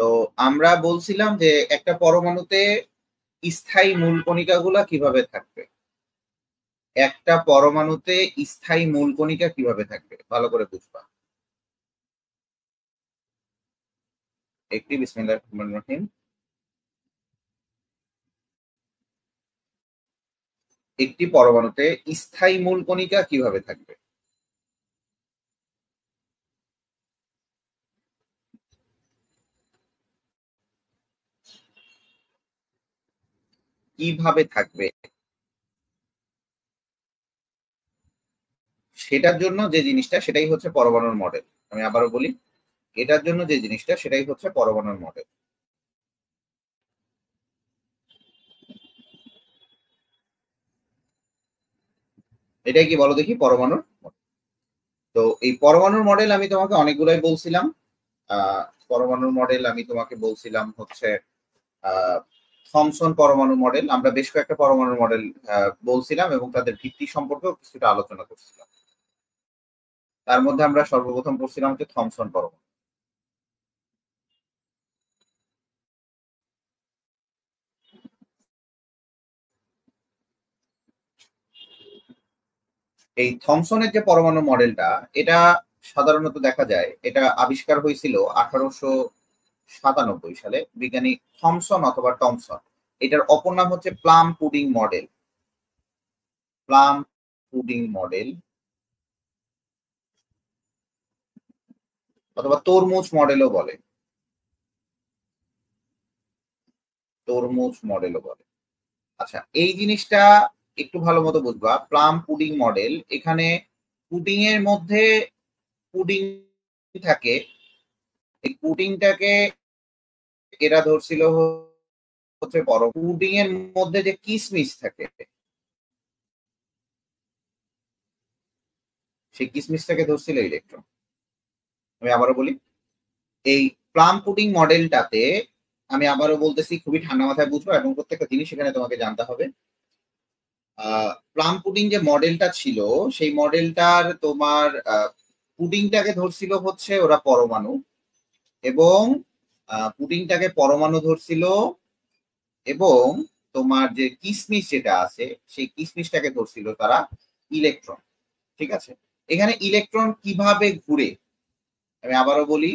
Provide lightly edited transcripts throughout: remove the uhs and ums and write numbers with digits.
তো আমরা বলছিলাম যে একটা পরমাণুতে স্থায়ী মূল কণিকাগুলা কিভাবে থাকবে। একটা পরমাণুতে স্থায়ী মূল কণিকা কিভাবে থাকবে ভালো করে বুঝবা। একটি বিসমিল্লাহির রহমানির রহিম। একটি পরমাণুতে স্থায়ী মূল কণিকা কিভাবে থাকবে? কিভাবে থাকবে সেটার জন্য যে জিনিসটা সেটাই হচ্ছে পরমাণুর মডেল। আমি আবারও বলি, এটার জন্য যে জিনিসটা সেটাই হচ্ছে পরমাণুর মডেল। এটাই কি বলো দেখি পরমাণুর model। তো এই পরমাণুর মডেল আমি তোমাকে অনেকগুলাই বলছিলাম। আহ পরমাণুর মডেল আমি তোমাকে বলছিলাম হচ্ছে আহ থমসন পরমাণু মডেল। আমরা বেশ কয়েকটা পরমাণুর মডেল বলছিলাম এবং তাদের ভিত্তি সম্পর্কেও কিছুটা আলোচনা করছিলাম। তার মধ্যে আমরা সর্বপ্রথম পড়ছিলাম হচ্ছে থমসন পরমাণু। এই থমসনের যে পরমাণু মডেলটা, এটা সাধারণত দেখা যায় এটা আবিষ্কার হয়েছিল 1897 সালে বিজ্ঞানী থমসন অথবা টমসন। এটার অপর নাম হচ্ছে plum pudding model. Plum pudding model অথবা তরমুজ মডেলও বলে। তরমুজ মডেলও বলে। আচ্ছা, এই জিনিসটা একটু ভালো মতো বুঝবা। প্লাম পুডিং মডেল, এখানে পুডিং এর মধ্যে পুডিং থাকে। এই পুডিংটাকে এরা ধরছিল হচ্ছে বড়। পুডিং এর মধ্যে যে কিসমিস থাকে সেই কিসমিসটাকে ধরছিল ইলেকট্রন। আমি আবারও বলি, এই প্লাম পুডিং মডেলটাতে আমি আবারও বলতেছি, খুবই ঠান্ডা মাথায় বুঝবো এবং প্রত্যেকটা জিনিস এখানে তোমাকে জানতে হবে। প্লাম পুডিং যে মডেলটা ছিল সেই মডেলটার তোমার পুডিংটাকে ধরছিল হচ্ছে ওরা পরমাণু, এবং পুডিংটাকে পরমাণু ধরছিল, এবং তোমার যে কিসমিস যেটা আছে সেই কিসমিসটাকে ধরছিল তারা ইলেকট্রন। ঠিক আছে, এখানে ইলেকট্রন কিভাবে ঘুরে, আমি আবারও বলি,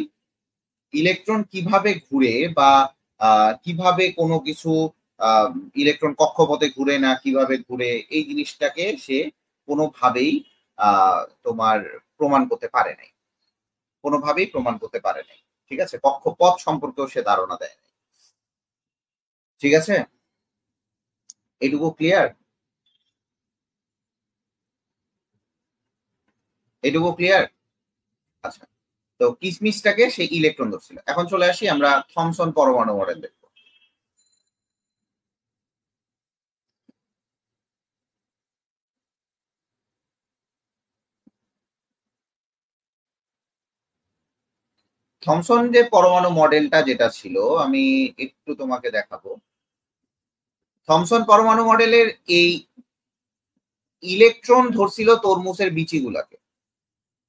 ইলেকট্রন কিভাবে ঘুরে বা কিভাবে কোনো কিছু ইলেকট্রন কক্ষপথে ঘুরে না কিভাবে ঘুরে, এই জিনিসটাকে সে কোনোভাবেই তোমার প্রমাণ করতে পারে নাই। কোনোভাবেই প্রমাণ করতে পারে নাই। ঠিক আছে, কক্ষপথ সম্পর্কেও সে ধারণা দেয় নাই। ঠিক আছে, এটুকু ক্লিয়ার? এটুকু ক্লিয়ার? আচ্ছা, তো কিসমিসটাকে সে ইলেকট্রন ধরছিল। এখন চলে আসি আমরা থমসন পরমাণু মডেল দেখব। থমসন যে পরমাণু মডেলটা যেটা ছিল আমি একটু তোমাকে দেখাবো। থমসন পরমাণু মডেলের এই ইলেকট্রন ধরছিল তরমুজের বিচিগুলাকে।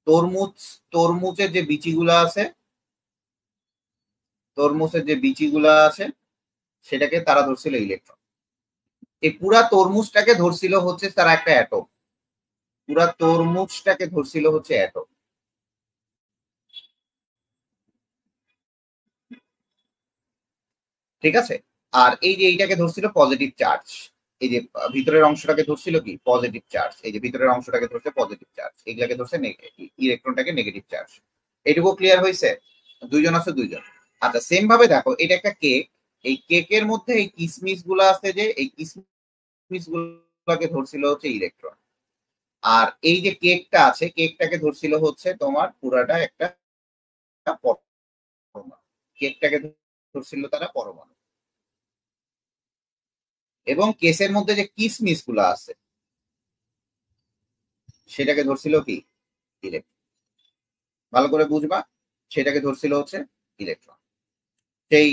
তরমুজ, তরমুজের যে বিচিগুলা আছে, তরমুজের যে বিচিগুলা আছে সেটাকে তারা ধরছিল ইলেকট্রন। এই পুরা তরমুজটাকে ধরছিল হচ্ছে তারা একটা অ্যাটম। পুরা তরমুজটাকে ধরছিল হচ্ছে অ্যাটম। ঠিক আছে, আর এই যে এইটাকে ধরছিল পজিটিভ চার্জ। এই যে ভিতরের অংশটাকে ধরছিল কি পজিটিভ চার্জ, এই যে ভিতরের অংশটাকে ধরছে পজিটিভ চার্জ, এগুলাকে ধরছে ইলেকট্রনটাকে নেগেটিভ চার্জ। এইটুকু ক্লিয়ার হয়েছে? দুইজন আছে, দুইজন। আচ্ছা, সেম ভাবে দেখো, এটা একটা কেক। এই কেকের মধ্যে এই কিসমিস গুলা আছে, যে এই কিসমিস গুলাকে ধরছিল হচ্ছে ইলেকট্রন। আর এই যে কেকটা আছে, কেকটাকে ধরছিল হচ্ছে তোমার পুরাটা একটা পরমাণু। কেকটাকে ধরছিল তারা পরমাণু, এবং কেসের মধ্যে যে কিসমিস গুলা আছে সেটাকে ধরছিল কি ইলেকট্রন। ভালো করে বুঝবা, সেটাকে ধরছিল হচ্ছে ইলেকট্রন। সেই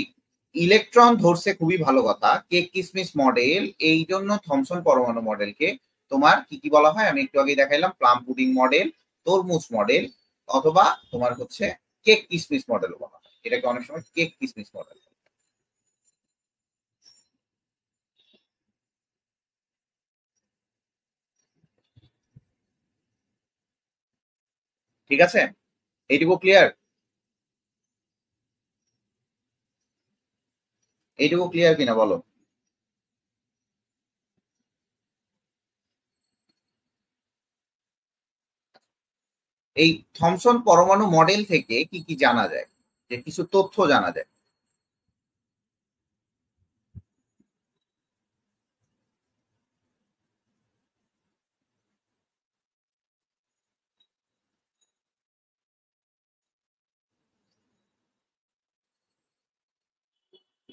ইলেকট্রন ধরছে, খুবই ভালো কথা। কেক কিসমিস মডেল, এই জন্য থমসন পরমাণু মডেলকে তোমার কি কি বলা হয় আমি একটু আগে দেখাইলাম, প্লাম পুডিং মডেল, তরমুজ মডেল, অথবা তোমার হচ্ছে কেক কিসমিস মডেল বলা হয়। এটাকে অনেক সময় কেক কিসমিস মডেল। ঠিক আছে, এইটুকু ক্লিয়ার? এইটুকু ক্লিয়ার কিনা বলো? এই থমসন পরমাণু মডেল থেকে কি কি জানা যায়, যে কিছু তথ্য জানা যায়?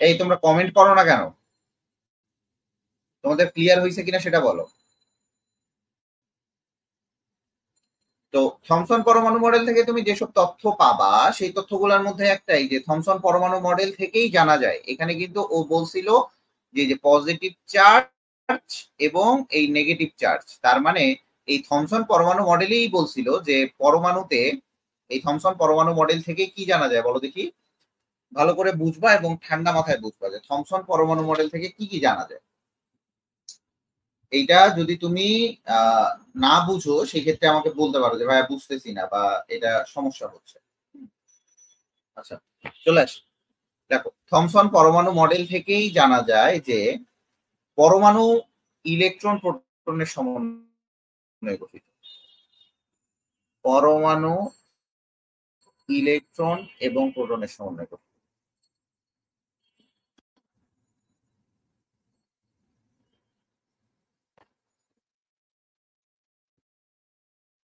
এই তোমরা কমেন্ট করো না কেন? তোমাদের ক্লিয়ার হয়েছে কিনা সেটা বলো। তো থমসন পরমাণু মডেল থেকে তুমি যেসব তথ্য পাবা সেই তথ্যগুলোর মধ্যে একটাই, যে থমসন পরমাণু মডেল থেকেই জানা যায়। এখানে কিন্তু ও বলছিল যে পজিটিভ চার্জ এবং এই নেগেটিভ চার্জ, তার মানে এই থমসন পরমাণু মডেলেই বলছিল যে পরমাণুতে, এই থমসন পরমাণু মডেল থেকে কি জানা যায় বলো দেখি। ভালো করে বুঝবা এবং ঠান্ডা মাথায় বুঝবা যে থমসন পরমাণু মডেল থেকে কি কি জানা যায়। এইটা যদি তুমি না বুঝো সেক্ষেত্রে আমাকে বলতে পারো যে ভাইয়া বুঝতেছি না বা এটা সমস্যা হচ্ছে। আচ্ছা, চলে আস। দেখো, থমসন পরমাণু মডেল থেকেই জানা যায় যে পরমাণু ইলেকট্রন প্রোটনের সমন্বয়ে গঠিত। পরমাণু ইলেকট্রন এবং প্রোটনের সমন্বয়ে গঠিত।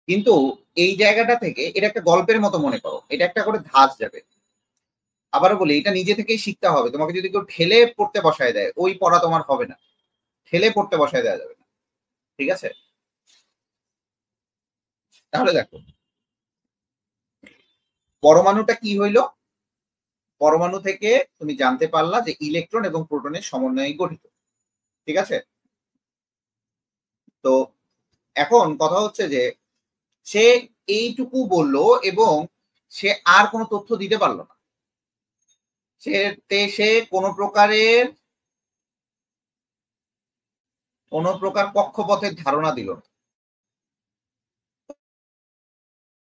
কিন্তু এই জায়গাটা থেকে এটা একটা গল্পের মতো মনে করো, এটা একটা করে ধাঁচ যাবে। আবারও বলি, এটা নিজে থেকেই শিখতে হবে। তোমাকে যদি কেউ ঠেলে পড়তে বসায় দেয়, ওই পড়া তোমার হবে না। ঠেলে পড়তে বসায় দেওয়া যাবে না, ঠিক আছে? তাহলে দেখো, পরমাণুটা কি হইলো? পরমাণু থেকে তুমি জানতে পারলা যে ইলেকট্রন এবং প্রোটনের সমন্বয়ে গঠিত, ঠিক আছে? তো এখন কথা হচ্ছে যে সে এইটুকু বলল এবং সে আর কোনো তথ্য দিতে পারলো না। সে কোনো প্রকার কক্ষপথের ধারণা দিল না।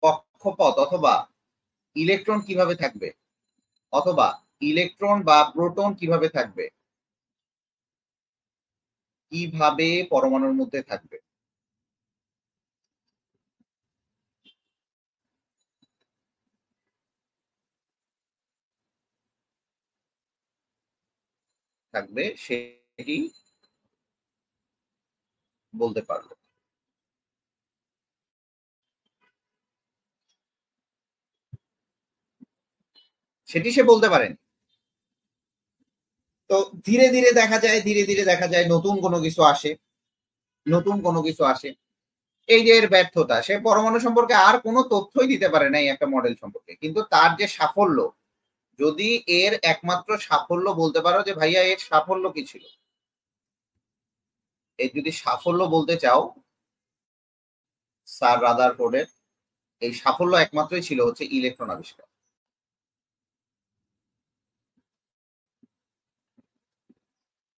কক্ষপথ অথবা ইলেকট্রন কিভাবে থাকবে, অথবা ইলেকট্রন বা প্রোটন কিভাবে থাকবে, কিভাবে পরমাণুর মধ্যে থাকবে, থাকবে সেটি বলতে পারলো। সেটি সে বলতে পারেনি। তো ধীরে ধীরে দেখা যায়, ধীরে ধীরে দেখা যায় নতুন কোনো কিছু আসে, নতুন কোনো কিছু আসে। এই যে এর ব্যর্থতা, সে পরমাণু সম্পর্কে আর কোনো তথ্যই দিতে পারে না এই একটা মডেল সম্পর্কে। কিন্তু তার যে সাফল্য, যদি এর একমাত্র সাফল্য বলতে পারো যে ভাইয়া এর সাফল্য কি ছিল, এর যদি সাফল্য বলতে চাও স্যার রাদারফোর্ডের, এই সাফল্য একমাত্রই ছিল হচ্ছে ইলেকট্রন আবিষ্কার।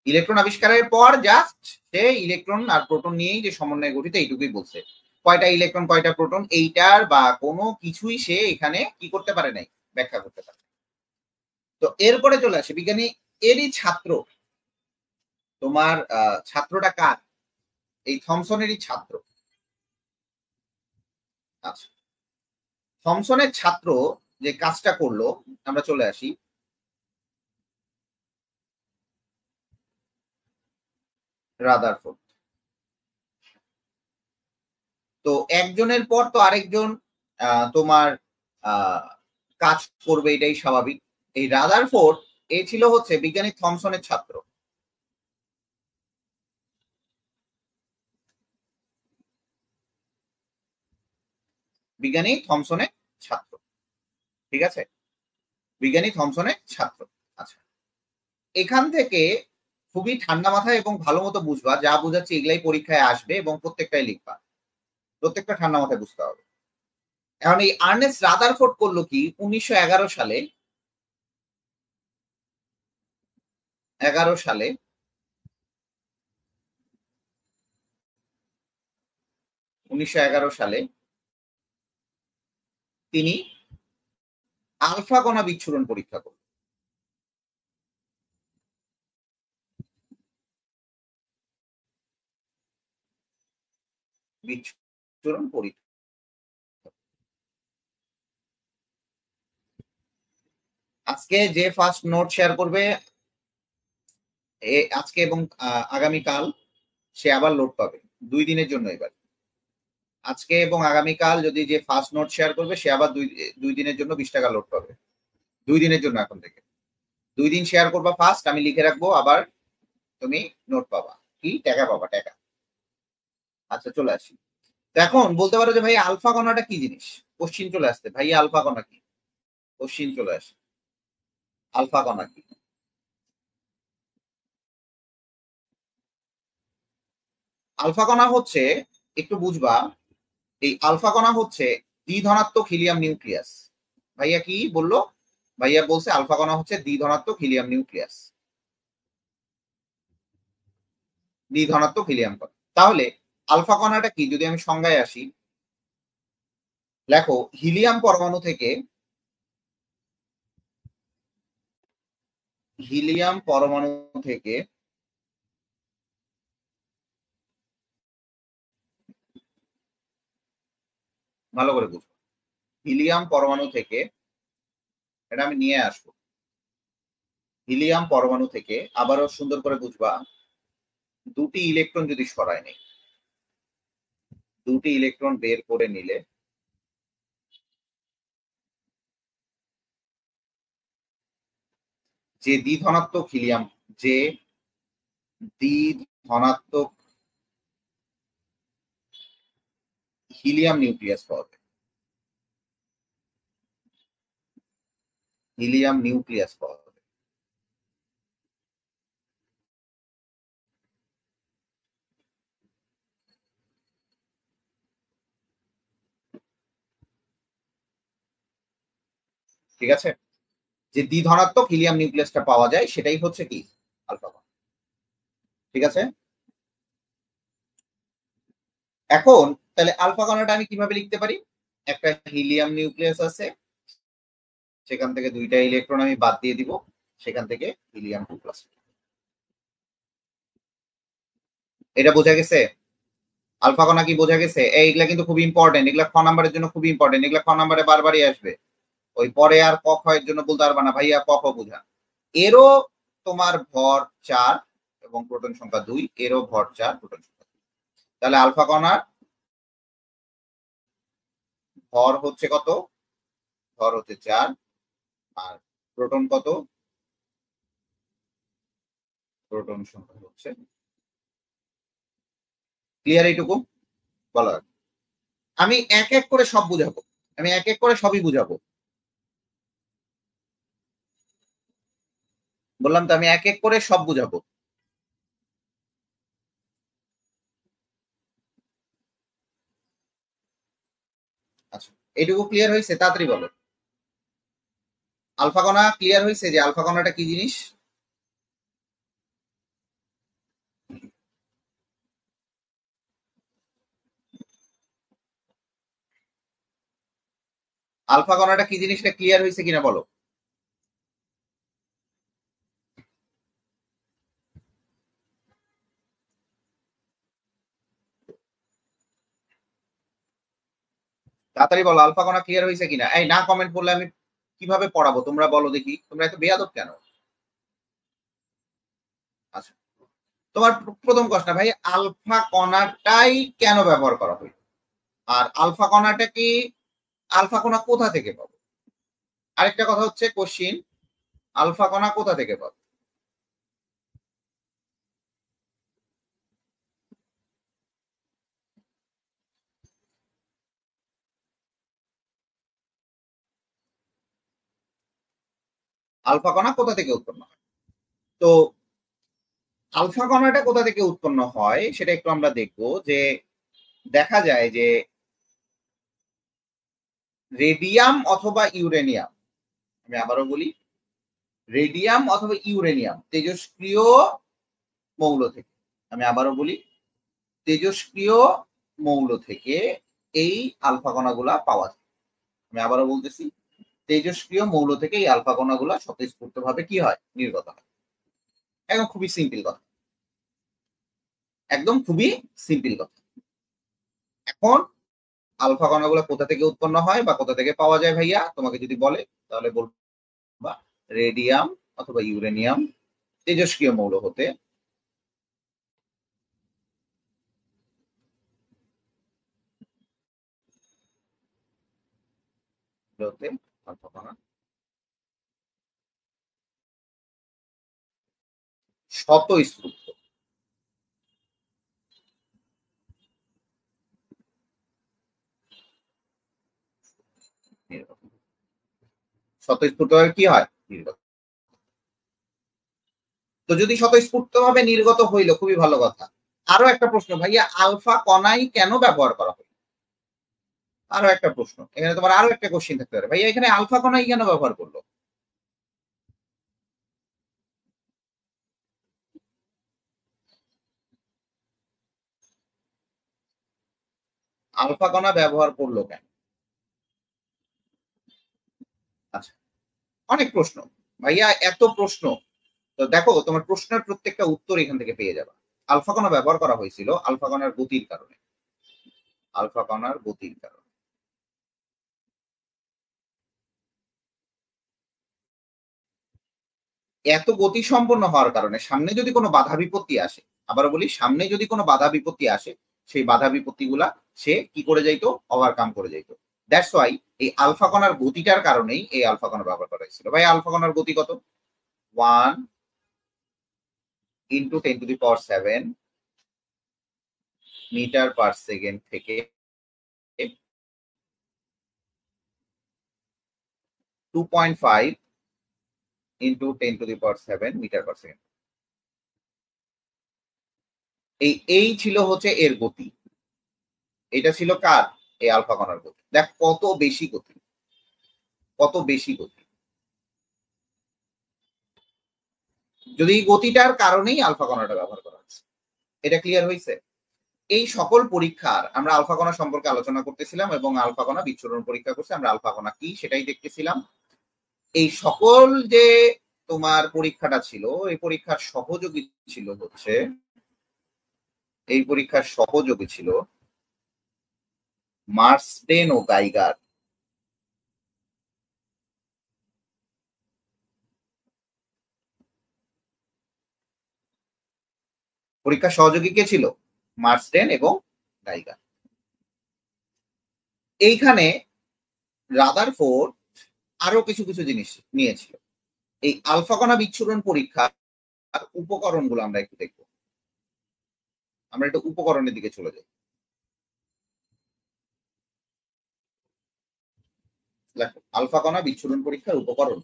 ইলেকট্রন আবিষ্কারের পর জাস্ট সে ইলেকট্রন আর প্রোটন নিয়েই যে সমন্বয় গঠিত এইটুকুই বলছে। কয়টা ইলেকট্রন কয়টা প্রোটন এইটার বা কোনো কিছুই সে এখানে কি করতে পারে নাই, ব্যাখ্যা করতে পারে। তো এরপরে চলে আসে বিজ্ঞানী এরই ছাত্র, তোমার ছাত্রটা কার? এই থমসনেরই ছাত্র। আচ্ছা, থমসনের ছাত্র যে কাজটা করলো, আমরা চলে আসি। রাদারফোর্ড। তো একজনের পর তো আরেকজন তোমার আহ, কাজ করবে, এটাই স্বাভাবিক। এই রাদারফোর্ড এ ছিল হচ্ছে বিজ্ঞানী থমসনের ছাত্র। বিজ্ঞানী থমসনের ছাত্র, ঠিক আছে? বিজ্ঞানী থমসনের ছাত্র। আচ্ছা, এখান থেকে খুবই ঠান্ডা মাথায় এবং ভালো মতো বুঝবা, যা বুঝাচ্ছি এগুলাই পরীক্ষায় আসবে এবং প্রত্যেকটাই লিখবা। প্রত্যেকটা ঠান্ডা মাথায় বুঝতে হবে। এখন এই আর্নেস্ট রাদারফোর্ড করলো কি 1911 সালে, সালে তিনি আলফা কণা বিচ্ছুরণ পরীক্ষা করলেন। বিচ্ছুরণ পরীক্ষা। আজকে যে ফার্স্ট নোট শেয়ার করবে আজকে এবং আগামীকাল সে আবার লোড পাবে 2 দিনের জন্য। এবার আজকে এবং আগামীকাল যদি যে ফার্স্ট নোট শেয়ার করবে সে আবার 2 দিনের জন্য 20 টাকা লোড পাবে। 2 দিনের জন্য এখন থেকে 2 দিন শেয়ার করবা ফার্স্ট, আমি লিখে রাখবো, আবার তুমি নোট পাবা, কি টাকা পাবা, টাকা। আচ্ছা চলে আসি। তো এখন বলতে পারো যে ভাই আলফা কণাটা কি জিনিস, কোশ্চিন চলে আসছে, ভাই আলফা কণা কি, কোশ্চিন চলে আসে আলফা কণা কি। আলফা কণা হচ্ছে, একটু বুঝবা, এই আলফা কণা হচ্ছে দ্বিধনাত্মক হিলিয়াম নিউক্লিয়াস। ভাইয়া কি বললো? ভাইয়া বলছে আলফা কণা হচ্ছে দ্বিধনাত্মক হিলিয়াম নিউক্লিয়াস, দ্বিধনাত্মক হিলিয়াম কণা। তাহলে আলফা কণাটা কি যদি আমি সংজ্ঞায় আসি, দেখো হিলিয়াম পরমাণু থেকে, হিলিয়াম পরমাণু থেকে ভালো করে বুঝবো, হিলিয়াম পরমাণু থেকে, এটা আমি নিয়ে আসবো, হিলিয়াম পরমাণু থেকে আবারও সুন্দর করে বুঝবা, 2টি ইলেকট্রন যদি সরায় নেই, 2টি ইলেকট্রন বের করে নিলে যে দ্বিধনাত্মক হিলিয়াম, যে দ্বিধনাত্মক হিলিয়াম নিউক্লিয়াস পাওয়া যায়, হিলিয়াম নিউক্লিয়াস পাওয়া যায়। ঠিক আছে, যে দ্বিধনাত্মক হিলিয়াম নিউক্লিয়াসটা পাওয়া যায় সেটাই হচ্ছে কি আলফা কণা। ঠিক আছে, এখন তাহলে আলফা কণাটা আমি কিভাবে লিখতে পারি, একটা হিলিয়াম নিউক্লিয়াস আছে, সেখান থেকে 2টা ইলেকট্রন আমি বাদ দিয়ে দিব, সেখান থেকে হিলিয়াম 2+। এটা বোঝা গেছে? আলফা কণা কি বোঝা গেছে? এইগুলা কিন্তু খুব ইম্পর্টেন্ট, এগুলা খ নাম্বারের জন্য খুব ইম্পর্টেন্ট, এগুলা খ নাম্বারে বারবারই আসবে। ওই পরে আর ক খ এর জন্য বলতে পারবা না ভাইয়া ক খ বোঝা। এরও তোমার ভর 4 এবং প্রোটন সংখ্যা 2, এরও ভর 4, প্রোটন সংখ্যা 2। তাহলে আলফা কণার ভর হচ্ছে কত? ভর হচ্ছে 4, আর প্রোটন কত? প্রোটন সংখ্যা হচ্ছে, ক্লিয়ার এইটুকু বলা? আমি এক এক করে সব বুঝাবো, আমি এক এক করে সবই বুঝাবো, বললাম তো আমি এক এক করে সব বুঝাবো। আচ্ছা এইটুকু ক্লিয়ার হয়েছে? তাড়াতাড়ি বলো, আলফা কণা ক্লিয়ার হয়েছে যে আলফা কণাটা কি জিনিস? আলফা কণাটা কি জিনিসটা ক্লিয়ার হয়েছে কিনা বলো? তাড়াতাড়ি বলো আলফা কণা ক্লিয়ার হয়েছে কিনা। এই না কমেন্ট করলে আমি কিভাবে পড়াবো, তোমরা বলো দেখি, তোমরা এত বেয়াদব কেন? আচ্ছা, তোমার প্রথম প্রশ্ন, ভাই আলফা কণাটাই কেন ব্যবহার করা হয়, আর আলফা কণাটা কি, আলফা কণা কোথা থেকে পাবো? আরেকটা কথা হচ্ছে কোশ্চিন, আলফা কণা কোথা থেকে পাবো? আলফা কণা কোথা থেকে উৎপন্ন হয়? তো আলফা কণাটা কোথা থেকে উৎপন্ন হয় সেটা একটু আমরা দেখবো, যে দেখা যায় যে রেডিয়াম অথবা ইউরেনিয়াম, আমি আবারও বলি, রেডিয়াম অথবা ইউরেনিয়াম তেজস্ক্রিয় মৌল থেকে, আমি আবারও বলি, তেজস্ক্রিয় মৌল থেকে এই আলফা কণাগুলা পাওয়া যায়। আমি আবারও বলতেছি, তেজস্ক্রিয় মৌল থেকে এই আলফা কণাগুলা স্বতঃস্ফূর্তভাবে কি হয়, নির্গত হয়। একদম খুবই সিম্পল কথা, একদম খুবই সিম্পল কথা। এখন আলফা কণাগুলো কোথা থেকে উৎপন্ন হয় বা কোথা থেকে পাওয়া যায় ভাইয়া, তোমাকে যদি বলে তাহলে বলবা রেডিয়াম অথবা ইউরেনিয়াম তেজস্ক্রিয় মৌল হতে আলফা কণা স্বতঃস্ফূর্ত, স্বতঃস্ফূর্তভাবে কি হয়, নির্গত। তো যদি স্বতঃস্ফূর্তভাবে নির্গত হইলো, খুবই ভালো কথা। আরো একটা প্রশ্ন ভাইয়া, আলফা কণাই কেন ব্যবহার করা হয়? আরো একটা প্রশ্ন, এখানে তোমার আরো একটা কোশ্চেন থাকতে পারে, ভাইয়া এখানে আলফা কণাই কেন ব্যবহার করলো? আলফা কণা ব্যবহার করলো কেন? আচ্ছা, অনেক প্রশ্ন ভাইয়া, এত প্রশ্ন। তো দেখো, তোমার প্রশ্নের প্রত্যেকটা উত্তর এখান থেকে পেয়ে যাবে। আলফা কণা ব্যবহার করা হয়েছিল আলফা কণার গতির কারণে, আলফা কণার গতির কারণে। এত গতি সম্পন্ন হওয়ার কারণে সামনে যদি কোনো বাধা বিপত্তি আসে, আবার বলি, সামনে যদি কোনো বাধা বিপত্তি আসে, সেই বাধা বিপত্তি গুলা সে কি করে যাইতো, ওভারকাম করে যাইতো। দ্যাটস ওয়াই এই আলফা কণার গতিটার কারণেই এই আলফা কণা ব্যবহার করা হয়েছিল। ভাই আলফা কণার গতি কত? 1 × 10⁻⁷ মিটার পার সেকেন্ড থেকে 2.5 × 10⁻⁷ মিটার পার সেকেন্ড। এই ছিল হচ্ছে এর গতি। এটা ছিল কার? এই আলফা কণার গতি। দেখ কত বেশি গতি, কত বেশি গতি। যদি এই গতিটার কারণেই আলফা কণাটা ব্যবহার করা হচ্ছে। এটা ক্লিয়ার হয়েছে? এই সকল পরীক্ষার আমরা আলফা কণা সম্পর্কে আলোচনা করতেছিলাম এবং আলফা কণা বিচ্ছুরণ পরীক্ষা করছে, আমরা আলফা কণা কি সেটাই দেখতেছিলাম। এই সকল যে তোমার পরীক্ষাটা ছিল, এই পরীক্ষার সহযোগী ছিল হচ্ছে, এই পরীক্ষার সহযোগী ছিল মার্সডেন ও গাইগার। পরীক্ষার সহযোগী কে ছিল? মার্সডেন এবং গাইগার। এইখানে রাদারফোর্ড আরো কিছু কিছু জিনিস নিয়েছিল। এই আলফা কণা বিচ্ছুরণ পরীক্ষার উপকরণগুলো আমরা একটু দেখব। আমরা একটু উপকরণের দিকে চলে যাই। দেখো, আলফা কণা বিচ্ছুরণ পরীক্ষার উপকরণ।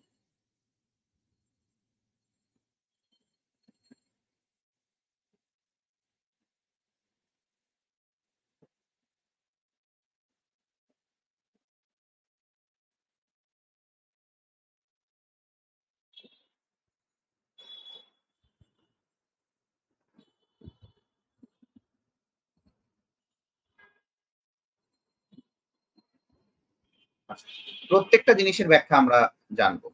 প্রত্যেকটা জিনিসের ব্যাখ্যা আমরা জানবো।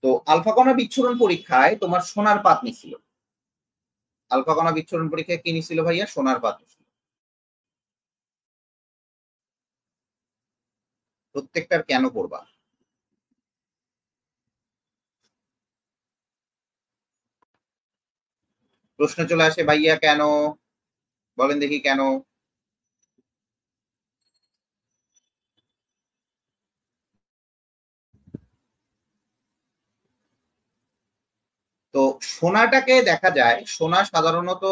তো আলফা কণা বিচ্ছুরণ পরীক্ষায় তোমার সোনার পাত নিছিল। আলফা কণা বিচ্ছুরণ পরীক্ষায় কি নিছিল ভাইয়া? সোনার পাত নিছিল। প্রত্যেকটার কেন করবা? প্রশ্ন চলে আসে, ভাইয়া কেন? বলেন দেখি কেন? তো সোনাটাকে দেখা যায়, সোনা সাধারণত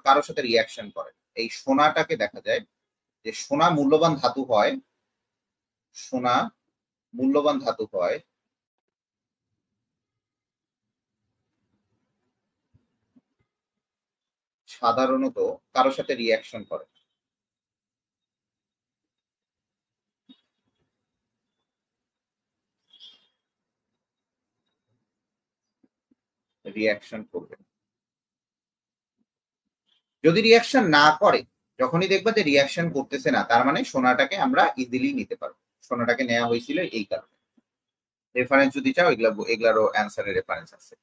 কারোর সাথে রিয়াকশন করে। এই সোনাটাকে দেখা যায় যে সোনা মূল্যবান ধাতু হয়, সোনা মূল্যবান ধাতু হয় সাধারণত কারোর সাথে রিয়াকশন করে। রিয়াকশন করবে। যদি রিয়াকশন না করে, যখনই দেখবা যে রিয়াকশন করতেছে না, তার মানে সোনাটাকে আমরা ইজিলি নিতে পারবো। সোনাটাকে নেওয়া হয়েছিল এই কারণে। রেফারেন্স যদি চাও এগুলারও অ্যান্সারের রেফারেন্স আছে।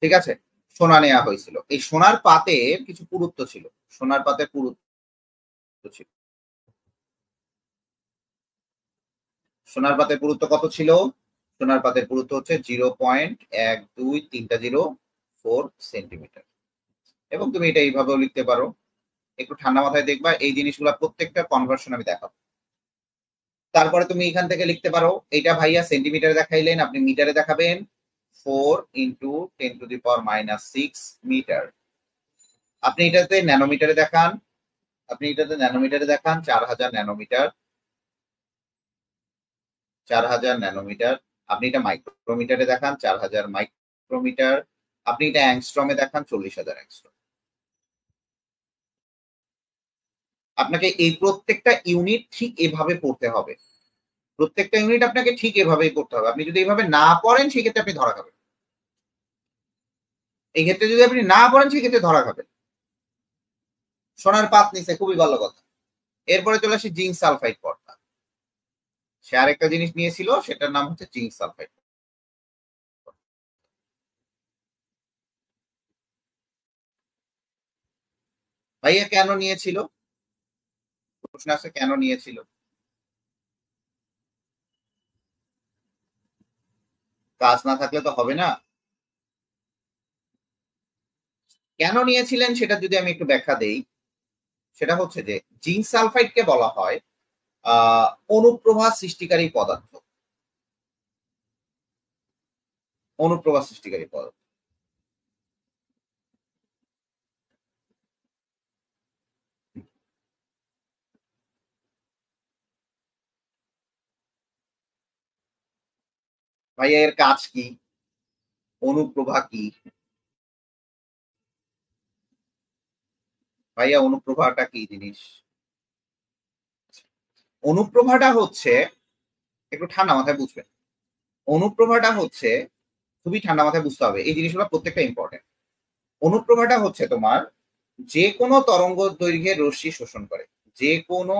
ঠিক আছে, সোনা নেওয়া হয়েছিল। এই সোনার পাতের কিছু পুরুত্ব ছিল। সোনার পাতের পুরুত্ব ছিল, সোনার পাতের পুরুত্ব কত ছিল? সোনার পাতের পুরুত্ব হচ্ছে 0.12304 সেন্টিমিটার। এবং তুমি এটা এইভাবেও লিখতে পারো। একটু ঠান্ডা মাথায় দেখবা, এই জিনিসগুলো প্রত্যেকটা কনভার্সন আমি দেখাবো। তারপরে তুমি এখান থেকে লিখতে পারো, এটা ভাইয়া সেন্টিমিটারে দেখাইলেন, আপনি মিটারে দেখাবেন 4 × 10⁻⁻6 মিটার। আপনি এটাতে ন্যানোমিটারে দেখান, 4000 ন্যানোমিটার, 4000 ন্যানোমিটার। আপনি এটা মাইক্রোমিটারে দেখান 4000 মাইক্রোমিটার। আপনি এটা অ্যাংস্ট্রমে দেখান 40,000 অ্যাংস্ট্রম। আপনাকে এই প্রত্যেকটা ইউনিট ঠিক এভাবে পড়তে হবে। প্রত্যেকটা ইউনিট আপনাকে ঠিক এভাবেই করতে হবে। আপনি যদি এইভাবে না পড়েন, সেক্ষেত্রে আপনি ধরা খাবেন। এই ক্ষেত্রে যদি আপনি না পড়েন, সেক্ষেত্রে ধরা খাবেন। সোনার পাত নিছে, খুবই ভালো কথা। এরপরে চলে আসি জিঙ্ক সালফাইড পর্দা। সে আরেকটা জিনিস নিয়েছিল, সেটার নাম হচ্ছে জিঙ্ক সালফাইড। ভাইয়া কেন নিয়েছিল? প্রশ্ন আছে কেন নিয়েছিল? কাজ না থাকলে তো হবে না। কেন নিয়েছিলেন সেটা যদি আমি একটু ব্যাখ্যা দেই, সেটা হচ্ছে যে জিঙ্ক সালফাইডকে বলা হয় অনুপ্রভা সৃষ্টিকারী পদার্থ। অনুপ্রভা সৃষ্টিকারী পদার্থ। ভাইয়া এর কাজ কি? অনুপ্রভা কি? ভাইয়া অনুপ্রভাটা কি জিনিস? অনুপ্রভাটা হচ্ছে, একটু ঠান্ডা মাথায় বুঝবেন, অনুপ্রভাটা হচ্ছে খুবই ঠান্ডা মাথায় বুঝতে হবে, এই জিনিসগুলো প্রত্যেকটা ইম্পর্টেন্ট। অনুপ্রভাটা হচ্ছে তোমার যে কোনো তরঙ্গ দৈর্ঘ্যের রশ্মি শোষণ করে। যে কোনো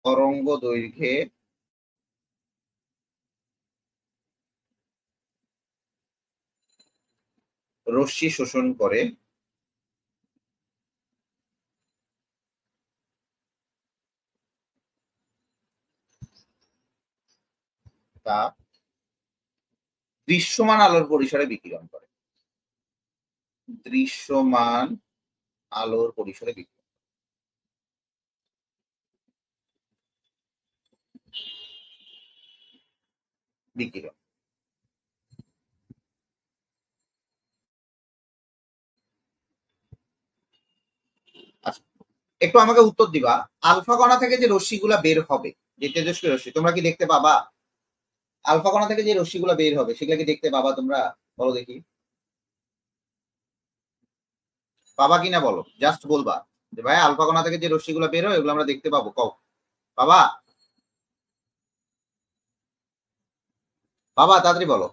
তরঙ্গ দৈর্ঘ্যে রশ্মি শোষণ করে তা দৃশ্যমান আলোর পরিসরে বিকিরণ করে। দৃশ্যমান আলোর পরিসরে বিকিরণ। আচ্ছা, একটু আমাকে উত্তর দিবা, আলফা কণা থেকে যে রশ্মিগুলা বের হবে, যে তেজস্ক্রিয় রশ্মি, তোমরা কি দেখতে পাবা? আলফা কণা থেকে যে রশ্মিগুলা বের হবে, সেগুলা কি দেখতে পাবা তোমরা? বলো দেখি, পাবা কিনা বলো, জাস্ট বলবা যে ভাই আলফা কণা থেকে যে রশ্মিগুলা বের হয়, এগুলো আমরা দেখতে পাবো। কও বাবা, বাবা তাড়াতাড়ি বলো।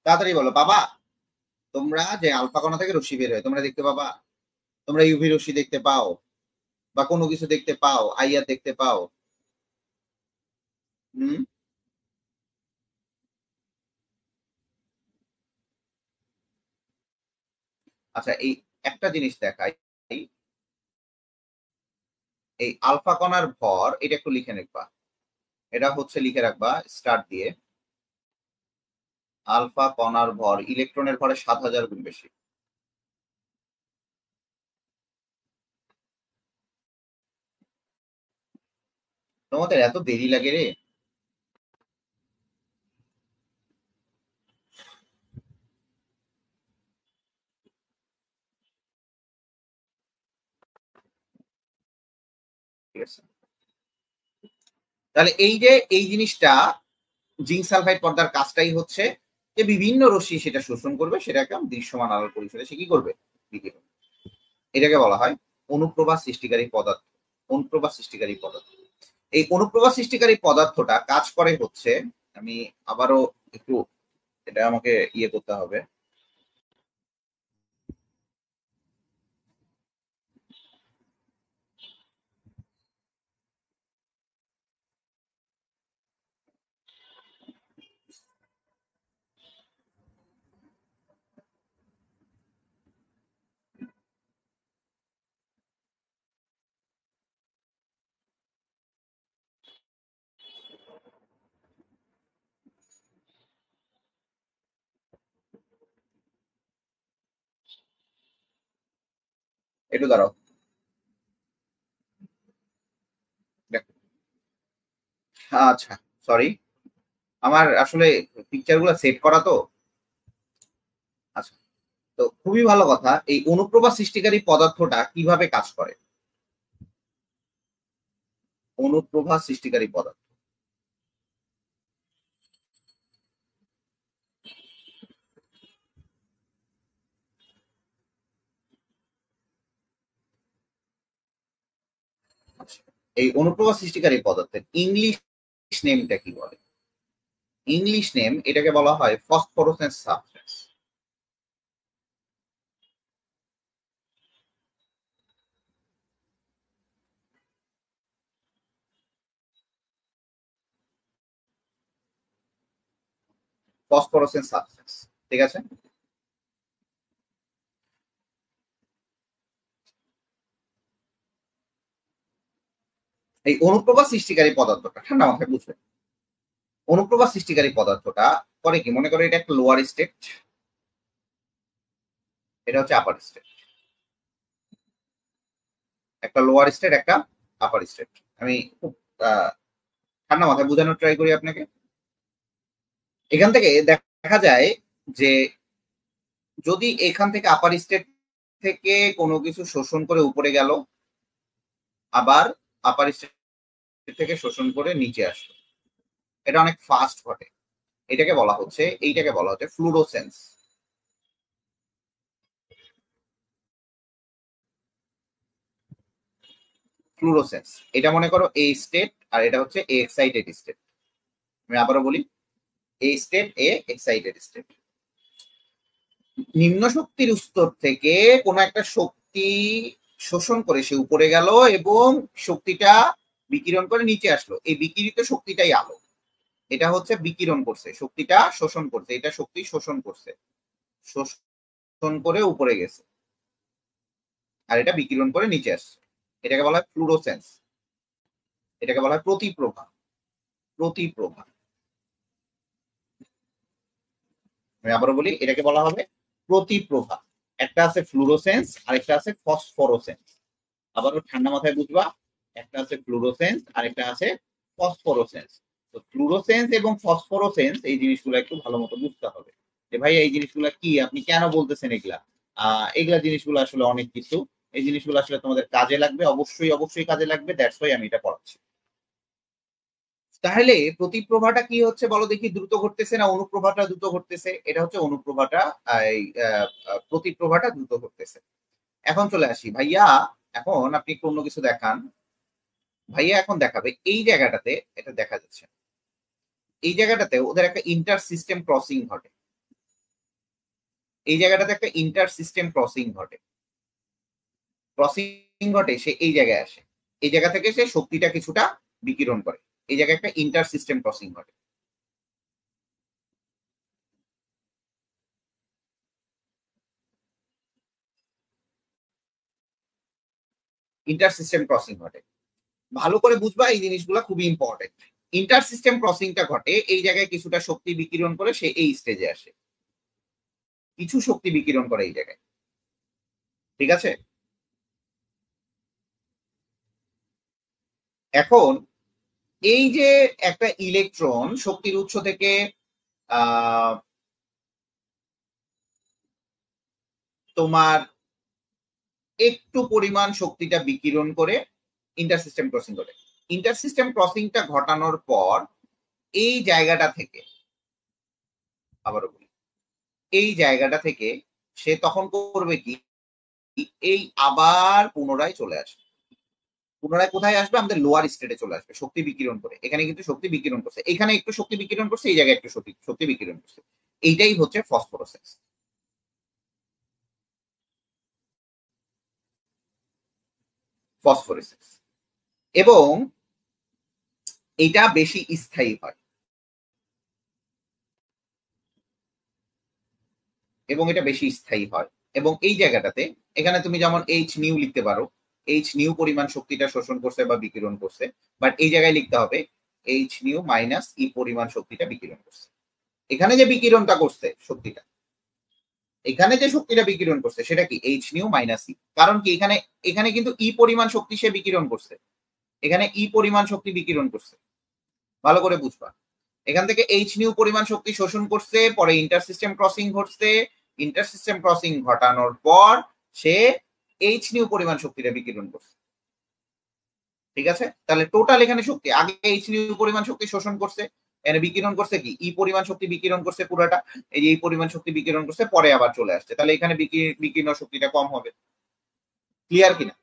তাড়াতাড়ি বলো বাবা, তোমরা যে আলফা কণা থেকে রশ্মি বের হয়, তোমরা দেখতে পাবা? তোমরা ইউভি রশ্মি দেখতে পাও, বা কোনো কিছু দেখতে পাও, আইআর দেখতে পাও? হুম। আচ্ছা, এই একটা জিনিস দেখাই, এই আলফা কণার ভর, এটা একটু লিখে রাখবা। এটা হচ্ছে লিখে রাখবা স্টার দিয়ে। আলফা কণার ভর ইলেকট্রনের ভরে 7000 গুণ বেশি। তোমাদের এত দেরি লাগে রে? ঠিক আছে, তাহলে এই যে এই জিনিসটা, জিঙ্ক সালফাইড পর্দার কাজটাই হচ্ছে যে বিভিন্ন রশ্মি সেটা শোষণ করবে, সেটা একটা দৃশ্যমান আলোর পরিসরে সে কি করবে, বিকিরণ। এটাকে বলা হয় অনুপ্রভা সৃষ্টিকারী পদার্থ। অনুপ্রভা সৃষ্টিকারী পদার্থ। এই অনুপ্রভা সৃষ্টিকারী পদার্থটা কাজ করে হচ্ছে, আমি আবারও একটু এটা আমাকে ইয়ে করতে হবে। একটু দাঁড়াও, দেখো। আচ্ছা, সরি, আমার আসলে পিকচার গুলো সেট করা তো। আচ্ছা, তো খুবই ভালো কথা। এই অনুপ্রভা সৃষ্টিকারী পদার্থটা কিভাবে কাজ করে? অনুপ্রভা সৃষ্টিকারী পদার্থ, আচ্ছা, এই অনুপ্রভা সৃষ্টিকারী পদার্থের ইংলিশ নেমটা কি বলে? ইংলিশ নেম এটাকে বলা হয় ফসফোরেসেন্স সাবস্টেন্স। ফসফোরেসেন্স সাবস্টেন্স, ঠিক আছে। এই অনুপ্রভা সৃষ্টিকারী পদার্থটা ঠান্ডা মাথায় বুঝবে। অনুপ্রভা সৃষ্টিকারী পদার্থটা করে কি, মনে করো এটা একটা লোয়ার স্টেট, এটা হচ্ছে আপার স্টেট। একটা লোয়ার স্টেট, একটা আপার স্টেট। আমি খুব ঠান্ডা মাথায় বোঝানোর ট্রাই করি আপনাকে। এখান থেকে দেখা যায় যে যদি এখান থেকে আপার স্টেট থেকে কোনো কিছু শোষণ করে উপরে গেল, আবার আপার স্টেট থেকে শোষণ করে নিচে আসলো, এটা অনেক ফাস্ট ঘটে। এইটাকে বলা হচ্ছে ফ্লুরোসেন্স। ফ্লুরোসেন্স, এটা মনে করো এ স্টেট, আর এটা হচ্ছে এ এক্সাইটেড স্টেট। আমি আবারও বলি, a state, A excited state. নিম্ন শক্তির স্তর থেকে কোনো একটা শক্তি শোষণ করে সে উপরে গেল এবং শক্তিটা বিকিরণ করে নিচে আসলো, এই বিকিরিত শক্তিটাই আলো। এটা হচ্ছে বিকিরণ করছে, শক্তিটা শোষণ করছে, এটা শক্তি শোষণ করছে, শোষণ করে উপরে গেছে, আর এটা বিকিরণ করে নিচে আসছে। এটাকে বলা হয় ফ্লুরোসেন্স। এটাকে বলা হয় প্রতিপ্রভা। প্রতিপ্রভা, আমি আবারও বলি, এটাকে বলা হবে প্রতিপ্রভা। একটা আছে ফ্লুরোসেন্স আর একটা আছে ফসফোরোসেন্স। আবারও ঠান্ডা মাথায় বুঝবা, একটা আছে ফ্লুরোসেন্স আর একটা আছে ফসফোরোসেন্স। তো ফ্লুরোসেন্স এবং ফসফোরোসেন্স এই জিনিসগুলো একটু ভালো মতো বুঝতে হবে, যে ভাই এই জিনিসগুলো কি, আপনি কেন বলতেছেন এগুলা। এগুলা জিনিসগুলো আসলে অনেক কিছু, এই জিনিসগুলো আসলে তোমাদের কাজে লাগবে, অবশ্যই অবশ্যই কাজে লাগবে, দ্যাটস ওয়াই আমি এটা পড়াচ্ছি। তাহলে প্রতিপ্রভাটা কি হচ্ছে বলো দেখি, দ্রুত ঘটতেছে না অনুপ্রভাটা দ্রুত ঘটতেছে? এটা হচ্ছে অনুপ্রভাটা, প্রতিপ্রভাটা দ্রুত ঘটতেছে। এখন চলে আসি ভাইয়া, এখন আপনি একটু অন্য কিছু দেখান। ভাইয়া এখন দেখাবে এই জায়গাটাতে, এটা দেখা যাচ্ছে, এই জায়গাটাতে ওদের একটা ইন্টার সিস্টেম ক্রসিং ঘটে। এই জায়গাটাতে একটা ইন্টার সিস্টেম ক্রসিং ঘটে। ক্রসিং ঘটে, সে এই জায়গায় আসে, এই জায়গা থেকে সে শক্তিটা কিছুটা বিকিরণ করে, এই জায়গায় একটা ইন্টার সিস্টেম ক্রসিং ঘটে। ইন্টার সিস্টেম ক্রসিং ঘটে, ভালো করে বুঝবা, এই জিনিসগুলো খুবই ইম্পর্টেন্ট। ইন্টার সিস্টেম ক্রসিংটা ঘটে, এই জায়গায় কিছুটা শক্তি বিকিরণ করে সে এই স্টেজে আসে, কিছু শক্তি বিকিরণ করে এই জায়গায়, ঠিক আছে। এখন এই যে একটা ইলেকট্রন শক্তির উৎস থেকে আহ তোমার একটু পরিমাণ শক্তিটা বিকিরণ করে ইন্টার সিস্টেম ক্রসিং করে, ইন্টার সিস্টেম ক্রসিংটা ঘটানোর পর এই জায়গাটা থেকে, আবারও বলি, এই জায়গাটা থেকে সে তখন করবে কি, এই আবার পুনরায় চলে আসবে। পুনরায় কোথায় আসবে? আমাদের লোয়ার স্টেটে চলে আসবে শক্তি বিকিরণ করে। এখানে কিন্তু শক্তি বিকিরণ করছে, এখানে একটু শক্তি বিকিরণ করছে, এই জায়গায় একটু শক্তি বিকিরণ করছে। এইটাই হচ্ছে ফসফোরোসেন্স। ফসফোরেসেন্স এবং এটা বেশি স্থায়ী হয়, এবং এটা বেশি স্থায়ী হয়। এবং এই জায়গাটাতে এখানে তুমি যেমন এইচ নিউ লিখতে পারো, এইচ নিউ পরিমাণ শক্তিটা শোষণ করছে বা বিকিরণ করছে, বাট এই জায়গায় লিখতে হবে এইচ নিউ মাইনাস ই পরিমাণ শক্তিটা বিকিরণ করছে। এখানে যে বিকিরণটা করছে শক্তিটা, এখানে যে শক্তিটা বিকিরণ করছে সেটা কি এইচ নিউ মাইনাস ই। কারণ কি এখানে এখানে কিন্তু ই পরিমাণ শক্তি সে বিকিরণ করছে, এখানে ই পরিমাণ শক্তি বিকিরণ করছে, ভালো করে বুঝবা। এখান থেকে এইচ নিউ পরিমাণ শক্তি শোষণ করছে, পরে ইন্টার সিস্টেম ক্রসিং ঘটছে, ইন্টার সিস্টেম ক্রসিং ঘটানোর পর সে এইচ নিউ পরিমাণ শক্তিটা বিকিরণ করছে। ঠিক আছে, তাহলে টোটাল এখানে শক্তি আগে এইচ নিউ পরিমাণ শক্তি শোষণ করছে, এখানে বিকিরণ করছে কি ই পরিমাণ শক্তি বিকিরণ করছে পুরোটা, এই যে এই পরিমাণ শক্তি বিকিরণ করছে, পরে আবার চলে আসছে, তাহলে এখানে বিকিরণ শক্তিটা কম হবে। ক্লিয়ার কিনা?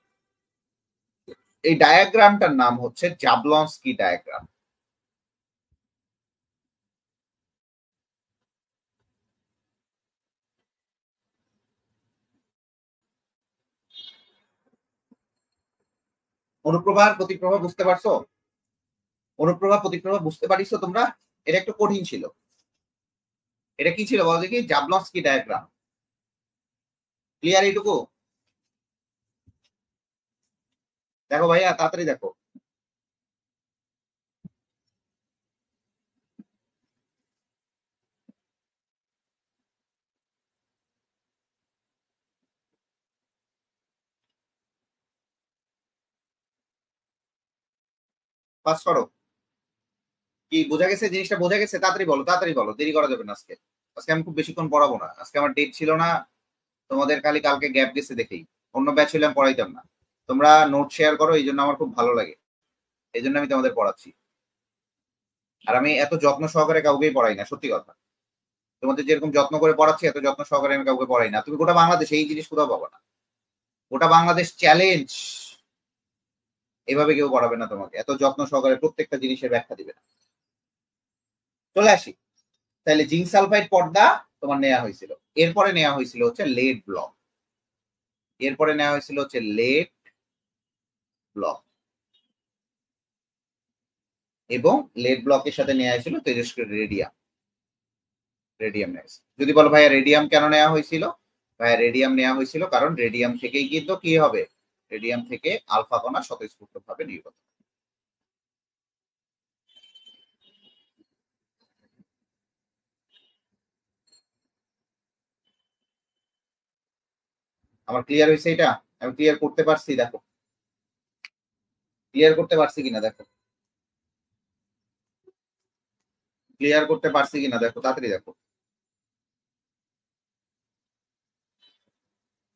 এই ডায়াগ্রামটার নাম হচ্ছে জাবলনস্কি ডায়াগ্রাম। অনুপ্রভা আর প্রতিপ্রভা বুঝতে পারছো? অনুপ্রভা প্রতিপ্রভা বুঝতে পারিছো তোমরা? এটা একটু কঠিন ছিল। এটা কি ছিল বলো দেখি? জাবলনস্কি ডায়াগ্রাম। ক্লিয়ার এইটুকু? দেখো ভাইয়া তাড়াতাড়ি দেখো। পাস করো। কি বোঝা গেছে? জিনিসটা বোঝা গেছে? তাড়াতাড়ি বলো, তাড়াতাড়ি বলো, দেরি করা যাবে না আজকে। আজকে আমি খুব বেশিক্ষণ পড়াবো না, আজকে আমার ডেট ছিল না। তোমাদের খালি কালকে গ্যাপ গেছে দেখেই, অন্য ব্যাচ হলে আমি পড়াইতাম না। তোমরা নোট শেয়ার করো, এই জন্য আমার খুব ভালো লাগে, এই জন্য আমি তোমাদের পড়াচ্ছি। আর আমি এত যত্ন সহকারে কাউকেই পড়াই না, সত্যি কথা। তোমাদের যেরকম যত্ন করে পড়াচ্ছি, এত যত্ন সহকারে আমি কাউকে পড়াই না। তুমি গোটা বাংলাদেশে এই জিনিস কোথাও পাবো না। গোটা বাংলাদেশ চ্যালেঞ্জ, এভাবে কেউ পড়াবে না তোমাকে, এত যত্ন সহকারে প্রত্যেকটা জিনিসের ব্যাখ্যা দিবে না। চলে আসি, তাহলে জিঙ্ক সালফাইড পর্দা তোমার নেওয়া হয়েছিল, এরপরে নেওয়া হয়েছিল হচ্ছে লেড ব্লক, এরপরে নেওয়া হয়েছিল হচ্ছে লেড ব্লক, এবং লেড ব্লকের সাথে নেওয়া হয়েছিল তেজস্ক্রিয় রেডিয়াম। রেডিয়াম নেওয়া হয়েছিল। যদি বলো ভাইয়া রেডিয়াম কেন নেওয়া হয়েছিল? ভাইয়া রেডিয়াম নেওয়া হয়েছিল কারণ রেডিয়াম থেকেই কিন্তু কি হবে, রেডিয়াম থেকে আলফা কণা স্বতঃস্ফূর্ত ভাবে নির্গত। আমার ক্লিয়ার হয়েছে এটা? আমি ক্লিয়ার করতে পারছি? দেখো ক্লিয়ার করতে পারছি কিনা দেখো, ক্লিয়ার করতে পারছি কিনা দেখো, তাড়াতাড়ি দেখো।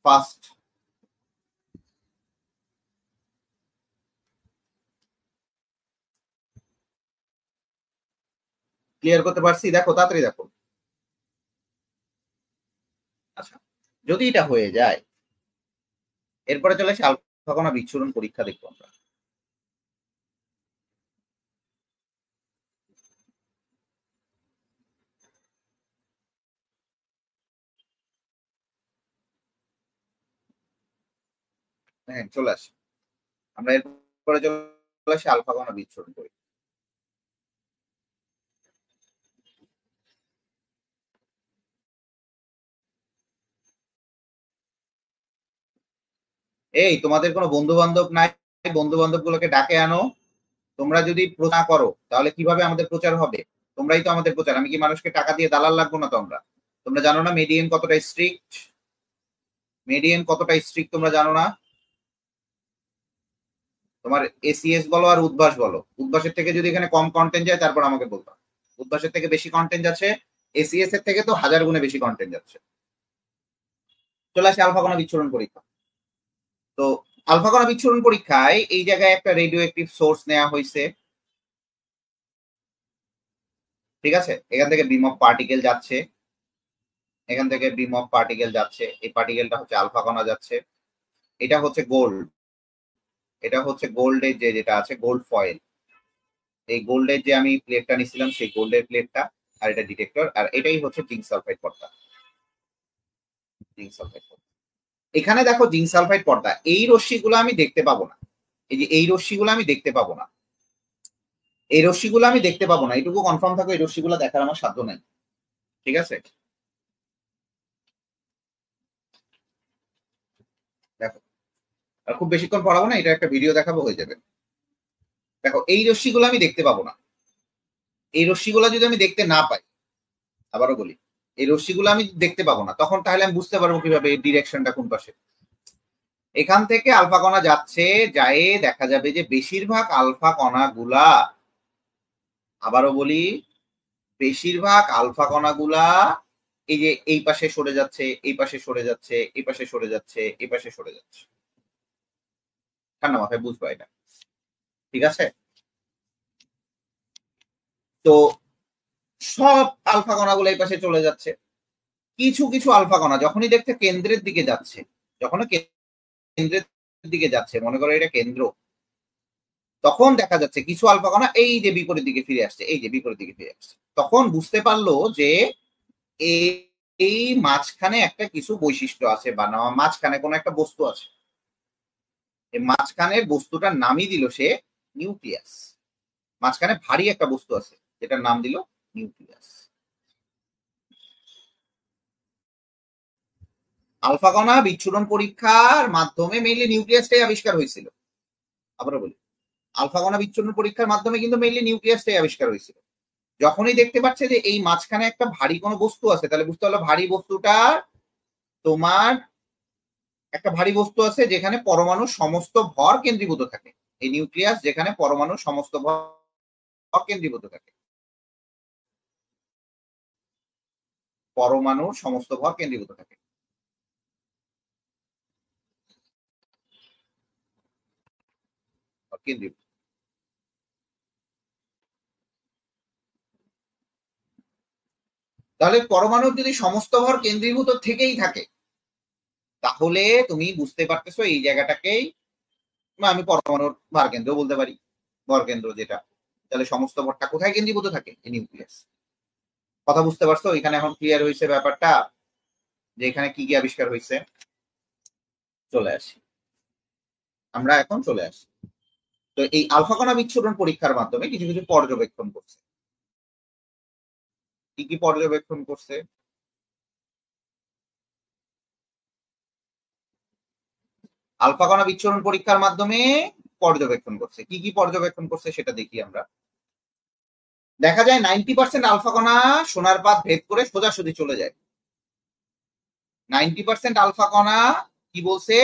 ফার্স্ট, ক্লিয়ার করতে পারছি? দেখো তাড়াতাড়ি দেখো। আচ্ছা, যদি এটা হয়ে যায়, এরপরে চলে আসে আলফা কণা বিচ্ছুরণ পরীক্ষা দেখবো আমরা। হ্যাঁ চলে আসি, আমরা এরপরে চলে আসি আলফা কণা বিচ্ছুরণ পরীক্ষা। এই তোমাদের কোনো বন্ধু বান্ধব নাই? বন্ধু বান্ধব গুলোকে ডাকে আনো। তোমরা যদি প্রচার করো তাহলে কিভাবে আমাদের প্রচার হবে? তোমরাই তো আমাদের প্রচার, আমি কি মানুষকে টাকা দিয়ে দালাল লাগবো না? তোমরা তোমরা জানো না মেডিএন কতটা স্ট্রিক্ট? মেডিএন কতটা স্ট্রিক্ট তোমরা জানো না? তোমার এসিএস বলো আর উদ্ভাস বলো, উদ্ভাসের থেকে যদি এখানে কম কন্টেন্ট যায় তারপর আমাকে বলবা। উদ্ভাসের থেকে বেশি কন্টেন্ট যাচ্ছে, এসিএস এর থেকে তো 1000 গুণে বেশি কন্টেন্ট যাচ্ছে। চলে আসে আলফা কণা বিচ্ছুরণ পরীক্ষা। তো আলফা কণা বিচ্ছুরণ পরীক্ষায় এই জায়গায় একটা রেডিও অ্যাক্টিভ সোর্স নেওয়া হয়েছে। ঠিক আছে, এখান থেকে বিম অফ পার্টিকেল যাচ্ছে, এখান থেকে বিম অফ পার্টিকেল যাচ্ছে, এই পার্টিকেলটা হচ্ছে আলফা কণা যাচ্ছে। এটা হচ্ছে গোল্ড, এটা হচ্ছে গোল্ডের যেটা আছে গোল্ড ফয়েল, এই গোল্ডের যে আমি প্লেটটা নিছিলাম সেই গোল্ডের প্লেটটা, আর এটা ডিটেক্টর, আর এটাই হচ্ছে জিঙ্ক সালফাইড পর্দা। জিঙ্ক সালফাইড পর্দা, এখানে দেখো জিঙ্ক সালফাইড পর্দা, এই রশ্মিগুলো আমি দেখতে পাবো না, এই যে এই রশ্মিগুলো আমি দেখতে পাবো না, এই রশ্মিগুলো আমি দেখতে পাবো না, এটুকু কনফার্ম থাকো, এই রশ্মিগুলো দেখার আমার সাধ্য নাই। ঠিক আছে, দেখো আর খুব বেশিক্ষণ পড়াবো না, এটা একটা ভিডিও দেখাবো, হয়ে যাবে। দেখো এই রশ্মিগুলো আমি দেখতে পাবো না, এই রশ্মিগুলো যদি আমি দেখতে না পাই, আবারও বলি, এই রশ্মিগুলো আমি দেখতে পাবো না, তখন তাহলে আমি বুঝতে পারবো কিভাবে এই ডিরেকশনটা কোন পাশে। এখান থেকে আলফা কণা যাচ্ছে, যায় দেখা যাবে যে বেশিরভাগ আলফা কণাগুলা, আবারও বলি, বেশিরভাগ আলফা কণাগুলা এই যে এই পাশে সরে যাচ্ছে, এই পাশে সরে যাচ্ছে, এই পাশে সরে যাচ্ছে, এই পাশে সরে যাচ্ছে। ঠান্ডা মাথায় বুঝবা এটা, ঠিক আছে? তো সব আলফা কণাগুলো এই পাশে চলে যাচ্ছে, কিছু কিছু আলফা কণা যখনই দেখতে কেন্দ্রের দিকে যাচ্ছে, যখন কেন্দ্রের দিকে যাচ্ছে, মনে করো এটা কেন্দ্র, তখন দেখা যাচ্ছে কিছু আলফা কণা এই যে বিপরীত দিকে ফিরে আসছে, এই যে বিপরীত দিকে ফিরে আসছে, তখন বুঝতে পারলো যে এই মাঝখানে একটা কিছু বৈশিষ্ট্য আছে, বা মাঝখানে কোনো একটা বস্তু আছে, এই মাঝখানের বস্তুটার নামই দিল সে নিউক্লিয়াস। মাঝখানে ভারী একটা বস্তু আছে যেটার নাম দিল নিউক্লিয়াস। আলফা কণা বিচ্ছুরণ পরীক্ষার মাধ্যমে মেইনলি নিউক্লিয়াসটাই আবিষ্কার হয়েছিল। আবারও বলি, আলফা কণা বিচ্ছুরণ পরীক্ষার মাধ্যমে কিন্তু মেইনলি নিউক্লিয়াসটাই আবিষ্কার হয়েছিল। যখনই দেখতে পাচ্ছে যে এই মাঝখানে একটা ভারী কোনো বস্তু আছে, তাহলে বুঝতে হলো ভারী বস্তুটা তোমার একটা ভারী বস্তু আছে যেখানে পরমাণুর সমস্ত ভর কেন্দ্রীভূত থাকে। এই নিউক্লিয়াস যেখানে পরমাণুর সমস্ত ভর কেন্দ্রীভূত থাকে, পরমাণুর সমস্ত ভর কেন্দ্রীভূত থাকে। কেন্দ্রীভূত, তাহলে পরমাণুর যদি সমস্ত ভর কেন্দ্রীভূত থেকেই থাকে, তাহলে তুমি বুঝতে পারতেছো এই জায়গাটাকেই আমি পরমাণুর ভার কেন্দ্র বলতে পারি, ভর কেন্দ্র যেটা। তাহলে সমস্ত ভরটা কোথায় কেন্দ্রীভূত থাকে? এই নিউক্লিয়াস। কথা বুঝতে পারছো? এখানে এখন ক্লিয়ার হয়েছে ব্যাপারটা যে এখানে কি কি আবিষ্কার হয়েছে। চলে আসি, আমরা এখন চলে আসি। তো এই আলফা কণা বিচ্ছুরণ পরীক্ষার মাধ্যমে কিছু কিছু পর্যবেক্ষণ করছে। কি কি পর্যবেক্ষণ করছে? আলফা কণা বিচ্ছুরণ পরীক্ষার মাধ্যমে পর্যবেক্ষণ করছে। কি কি পর্যবেক্ষণ করছে সেটা দেখি আমরা। দেখা যায় 90% আলফা কণা সোনার পাত ভেদ করে সোজাসুজি চলে যায়। 90% আলফা কণা কি বলছে,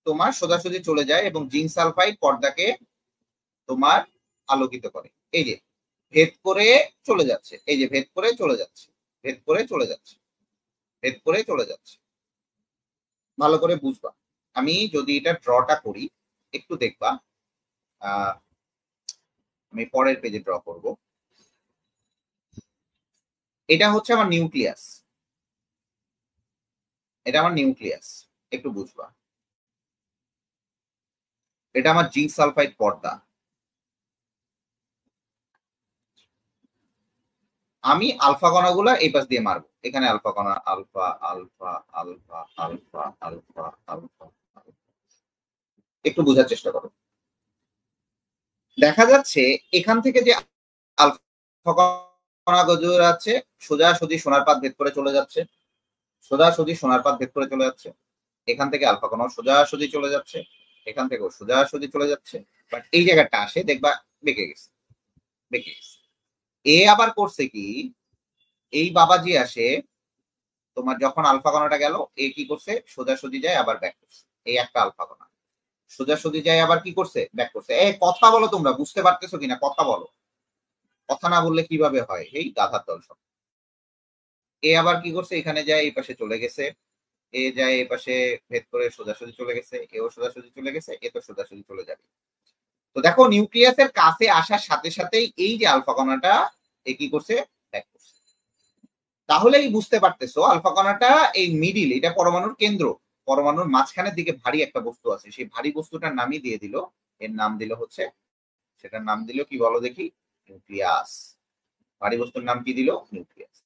তোমার সোজাসুজি চলে যায় এবং জিঙ্ক সালফাইড পর্দাকে তোমার আলোকিত করে। এই যে ভেদ করে চলে যাচ্ছে, এই যে ভেদ করে চলে যাচ্ছে, ভেদ করে চলে যাচ্ছে, ভেদ করে চলে যাচ্ছে। ভালো করে বুঝবা। আমি যদি এটা ড্রটা করি, একটু দেখবা, আমি পরের পেজে ড্র করব। এটা হচ্ছে আমার নিউক্লিয়াস, এটা আমার নিউক্লিয়াস, একটু বুঝবা। এটা আমার জিঙ্ক সালফাইড পর্দা। আমি আলফা কণাগুলা এই পাশ দিয়ে মারবো, এখানে আলফা কণা, alpha alpha alpha alpha alpha alpha. একটু বোঝার চেষ্টা করো। দেখা যাচ্ছে এখান থেকে যে আলফা কণা গজর আছে, সোজাসুজি সোনার পাত ভেদ করে চলে যাচ্ছে, সোজাসুজি সোনার পাত ভেদ করে চলে যাচ্ছে। এখান থেকে আলফা কণা সোজাসুজি চলে যাচ্ছে, এখান থেকেও সোজাসুজি চলে যাচ্ছে। বাট এই জায়গাটা আসে দেখবা বেঁকে গেছে, বেঁকে গেছে। এ আবার করছে কি, এই বাবাজি আসে তোমার যখন আলফা কণাটা গেল, এ কি করছে, সোজাসুজি যায় আবার ব্যাক করছে। এই একটা আলফা কণা সোজাসুজি যায় আবার কি করছে, ব্যাক করছে। এই কথা বলো, তোমরা বুঝতে পারতেছো কিনা? কথা বলো, কথা না বললে কিভাবে হয়? এই গাধার দল সব। এ আবার কি করছে, এখানে যায় এই পাশে চলে গেছে, এ যায় এই পাশে ভেদ করে সোজাসুজি চলে গেছে, এও সোজাসুজি চলে গেছে, এ তো সোজাসুজি চলে যাবে। তো দেখো নিউক্লিয়াসের কাছে আসার সাথে সাথেই এই যে আলফা কণাটা এ কি করছে, ব্যাক করছে। তাহলেই বুঝতে পারতেছো আলফা কণাটা এই মিডিল, এটা পরমাণুর কেন্দ্র, পরমাণুর মাঝখানের দিকে ভারী একটা বস্তু আছে, সেই ভারী বস্তুটার নামই দিয়ে দিল, এর নাম দিল হচ্ছে, সেটার নাম দিল কি বলো দেখি, নিউক্লিয়াস। ভারী বস্তুর নাম কি দিল, নিউক্লিয়াস।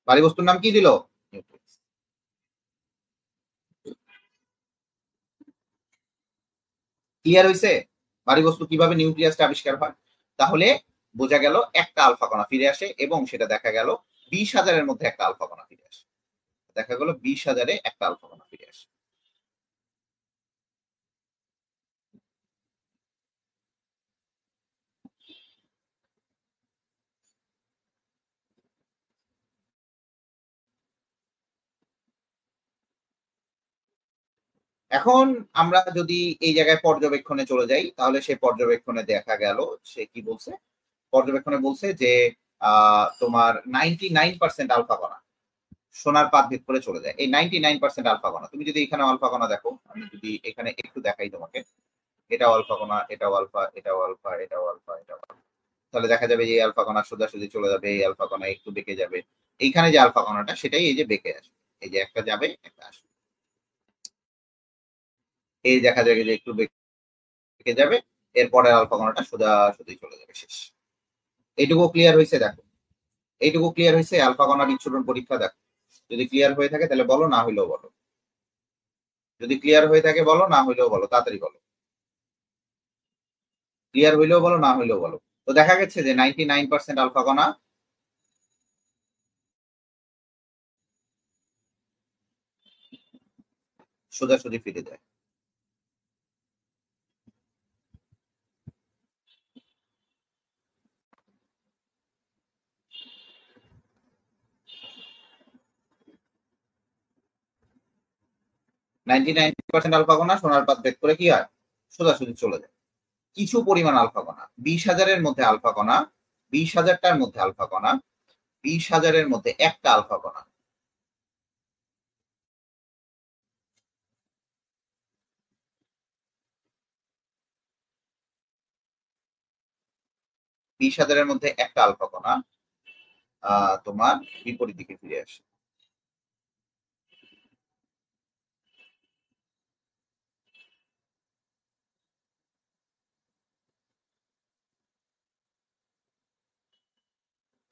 ভারী বস্তুর নাম কি দিল, নিউক্লিয়াস। ক্লিয়ার হয়েছে ভারী বস্তু কিভাবে নিউক্লিয়াসটা আবিষ্কার হয়? তাহলে বোঝা গেল একটা আলফা কণা ফিরে আসে এবং সেটা দেখা গেল 20,000-এর মধ্যে একটা আলফা কণা ফিরে আসে, দেখা গেল 20,000-এ একটা আলফা কণা ফিরে আসে। এখন আমরা যদি এই জায়গায় পর্যবেক্ষণে চলে যাই, তাহলে সেই পর্যবেক্ষণে দেখা গেল সে কি বলছে, পর্যবেক্ষণে বলছে যে তোমার 99% আলফা কণা সোনার পাত ভেদ করে চলে যায়। এই 99% আলফা কণা, তুমি যদি এখানে আলফা কণা দেখো, আমি যদি এখানে একটু দেখাই তোমাকে, এটাও আলফা কণা, এটাও আলফা, এটাও আলফা, এটাও আলফা, এটাও আলফা, তাহলে দেখা যাবে যে এই আলফা কণা সোজাসুজি চলে যাবে, এই আলফা কণা একটু বেঁকে যাবে, এইখানে যে আলফা কণাটা সেটাই এই যে বেঁকে আসবে, এই যে একটা যাবে একটা আসবে, এই দেখা যাবে যে একটু বেঁকে যাবে, এরপরে আলফা কণাটা সোজাসুজি চলে যাবে, শেষ। এইটুকু ক্লিয়ার হয়েছে? দেখো এইটুকু ক্লিয়ার হয়েছে, আলফা কণা বিচ্ছুরণ পরীক্ষা দেখো, যদি ক্লিয়ার হয়ে থাকে তাহলে বলো, না হইলেও বলো, যদি ক্লিয়ার হয়ে থাকে বলো, না হইলেও বলো, তাড়াতাড়ি বলো, ক্লিয়ার হইলেও বলো, না হইলেও বলো। তো দেখা গেছে যে 99% আলফা কণা সোজাসুজি ফিরে যায়। আলফা কণা সোনার পাত ভেদ করে কি হয়, সোজাসুজি চলে যায়। কিছু পরিমাণ আলফা কণা, 20,000-এর মধ্যে আলফা কণা, 20,000টার মধ্যে আলফা কণা, 20,000-এর মধ্যে একটা আলফা কণা, 20,000-এর মধ্যে একটা আলফা কণা তোমার বিপরীত দিকে ফিরে আসে।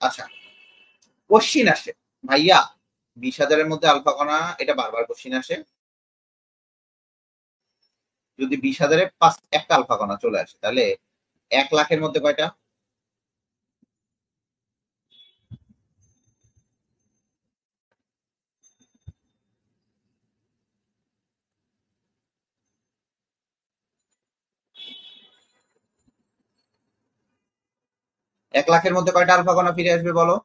আচ্ছা, কোশ্চিন আসে ভাইয়া 20,000-এর মধ্যে আলফা কণা, এটা বারবার কোশ্চিন আসে, যদি 20,000-এ একটা আলফা কণা চলে আসে তাহলে 1,00,000-এর মধ্যে কয়টা? 1,00,000-এর মধ্যে কয়টা আলফা কণা ফিরে আসবে বলো?